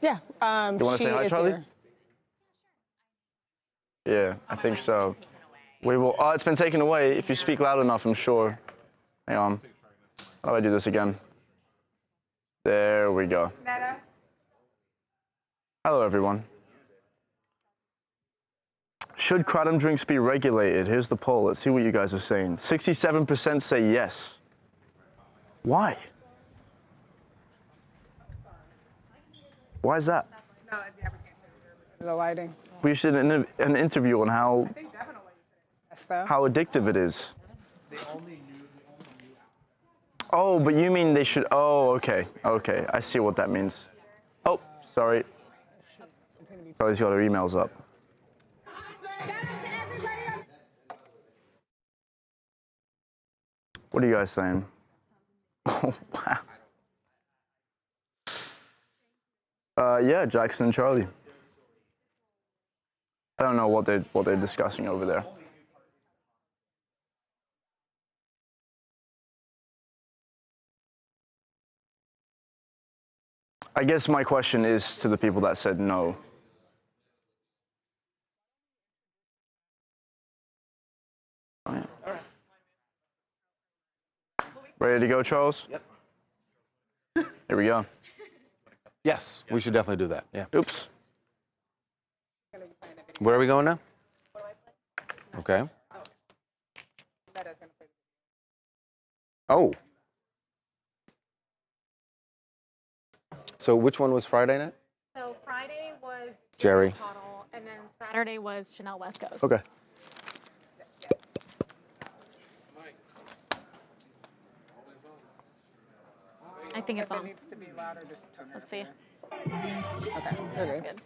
Yeah. You want to say hi, Charlie? Yeah, I think so. We will. Oh, it's been taken away. If you speak loud enough, I'm sure. Hang on. How do I do this again? There we go. Hello, everyone. Should Kratom drinks be regulated? Here's the poll. Let's see what you guys are saying. 67% say yes. Why? Why is that? The lighting. We should an interview on how addictive it is. Oh, but you mean they should? Oh, okay, okay. I see what that means. Oh, sorry. Charlie's got her emails up. What are you guys saying? Oh, wow. Yeah, Jackson and Charlie. I don't know what they're discussing over there. I guess my question is to the people that said no. Oh, yeah. Ready to go, Charles? Yep. Here we go. Yes, we should definitely do that. Yeah. Oops. Where are we going now? Okay. Oh. So which one was Friday night? So Friday was Jerry. Connell, and then Saturday was Chanel West Coast. Okay. I think it's on. Needs to be louder, just turn it. Let's see. Okay, you're good.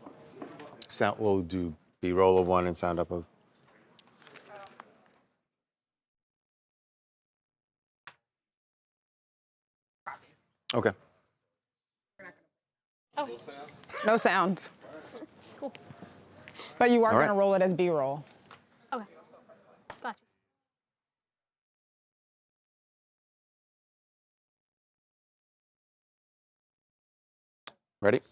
Sound. We'll do B-roll of one and sound up of. Okay. Oh. No sounds. Cool. But you are All right. going to roll it as B-roll. Okay. Gotcha. Ready?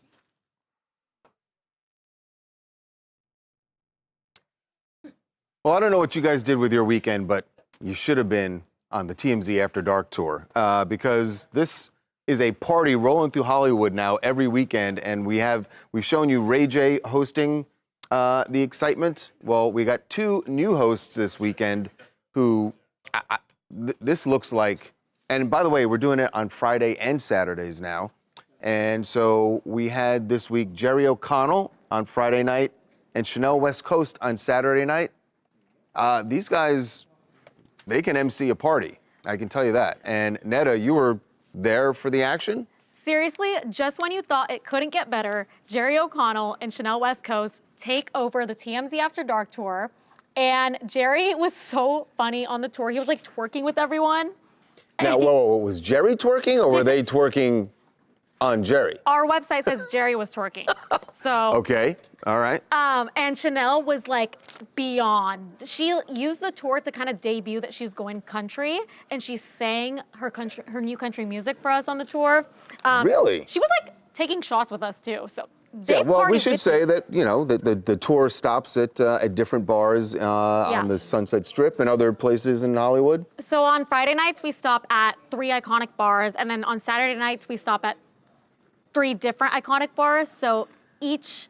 Well, I don't know what you guys did with your weekend, but you should have been on the TMZ After Dark tour because this is a party rolling through Hollywood now every weekend, and we've shown you Ray J hosting the excitement. Well, we got two new hosts this weekend who this looks like, and by the way, we're doing it on Friday and Saturdays now. And so we had this week Jerry O'Connell on Friday night and Chanel West Coast on Saturday night. These guys, they can MC a party. I can tell you that. And Netta, you were there for the action? Seriously, just when you thought it couldn't get better, Jerry O'Connell and Chanel West Coast take over the TMZ After Dark tour. And Jerry was so funny on the tour. He was like twerking with everyone. Now, whoa, was Jerry twerking or were they twerking on Jerry? Our website says Jerry was twerking. So. Okay, all right. And Chanel was like beyond. She used the tour to kind of debut that she's going country, and she sang her new country music for us on the tour. Really? She was like taking shots with us too. So. Yeah, well, we should say that, you know, the tour stops at different bars on the Sunset Strip and other places in Hollywood. So on Friday nights, we stop at 3 iconic bars, and then on Saturday nights, we stop at 3 different iconic bars. So each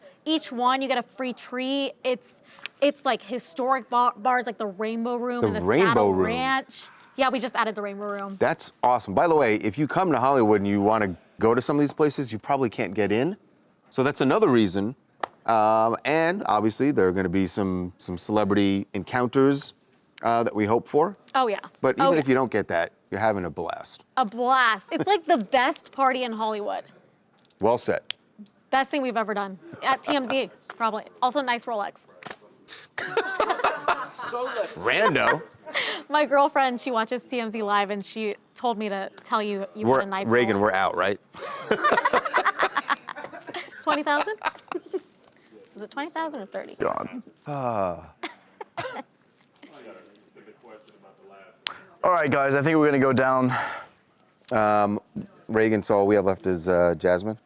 one, you get a free treat. It's like historic bars, like the Rainbow Room and the Saddle Ranch. Yeah, we just added the Rainbow Room. That's awesome. By the way, if you come to Hollywood and you want to go to some of these places, you probably can't get in. So that's another reason. And obviously, there are going to be some celebrity encounters that we hope for. Oh, yeah. But even if you don't get that, you're having a blast. A blast. It's like the best party in Hollywood. Well said. Best thing we've ever done. At TMZ, probably. Also, nice Rolex. Rando. My girlfriend, she watches TMZ Live, and she told me to tell you had a nice Reagan, Rolex. we're out, right? 20,000? Was it 20,000 or 30? God. All right, guys, I think we're going to go down. Reagan, so all we have left is Jasmine.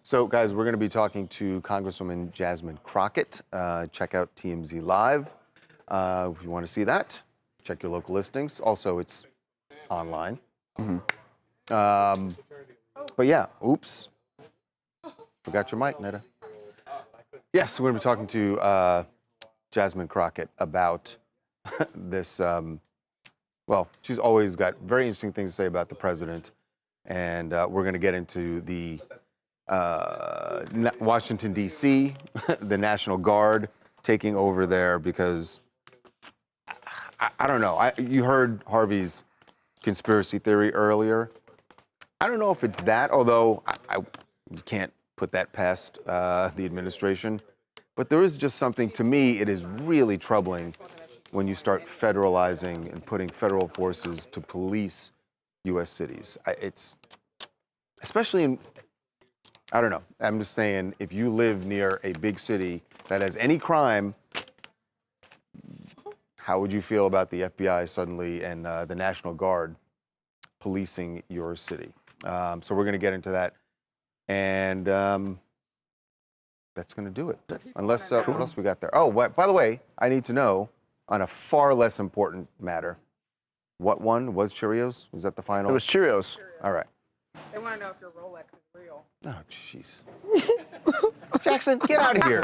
So, guys, we're going to be talking to Congresswoman Jasmine Crockett. Check out TMZ Live if you want to see that. Check your local listings. Also, it's online. But yeah, oops. Forgot your mic, Netta. Yes, we're going to be talking to Jasmine Crockett about this. Well, she's always got very interesting things to say about the president. And we're going to get into the Washington, D.C., the National Guard taking over there because, I don't know. You heard Harvey's conspiracy theory earlier. I don't know if it's that, although you can't put that past the administration. But there is just something, to me, it is really troubling when you start federalizing and putting federal forces to police U.S. cities. It's, especially in, I don't know, I'm just saying, if you live near a big city that has any crime, how would you feel about the FBI suddenly and the National Guard policing your city? So we're going to get into that. And that's going to do it. Unless, what else we got there? Oh, by the way, I need to know, on a far less important matter, what one was Cheerios? Was that the final? It was Cheerios. All right. They want to know if your Rolex is real. Oh, jeez. Jackson, get out of here.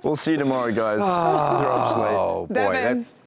We'll see you tomorrow, guys. Oh, You're up late. boy, that's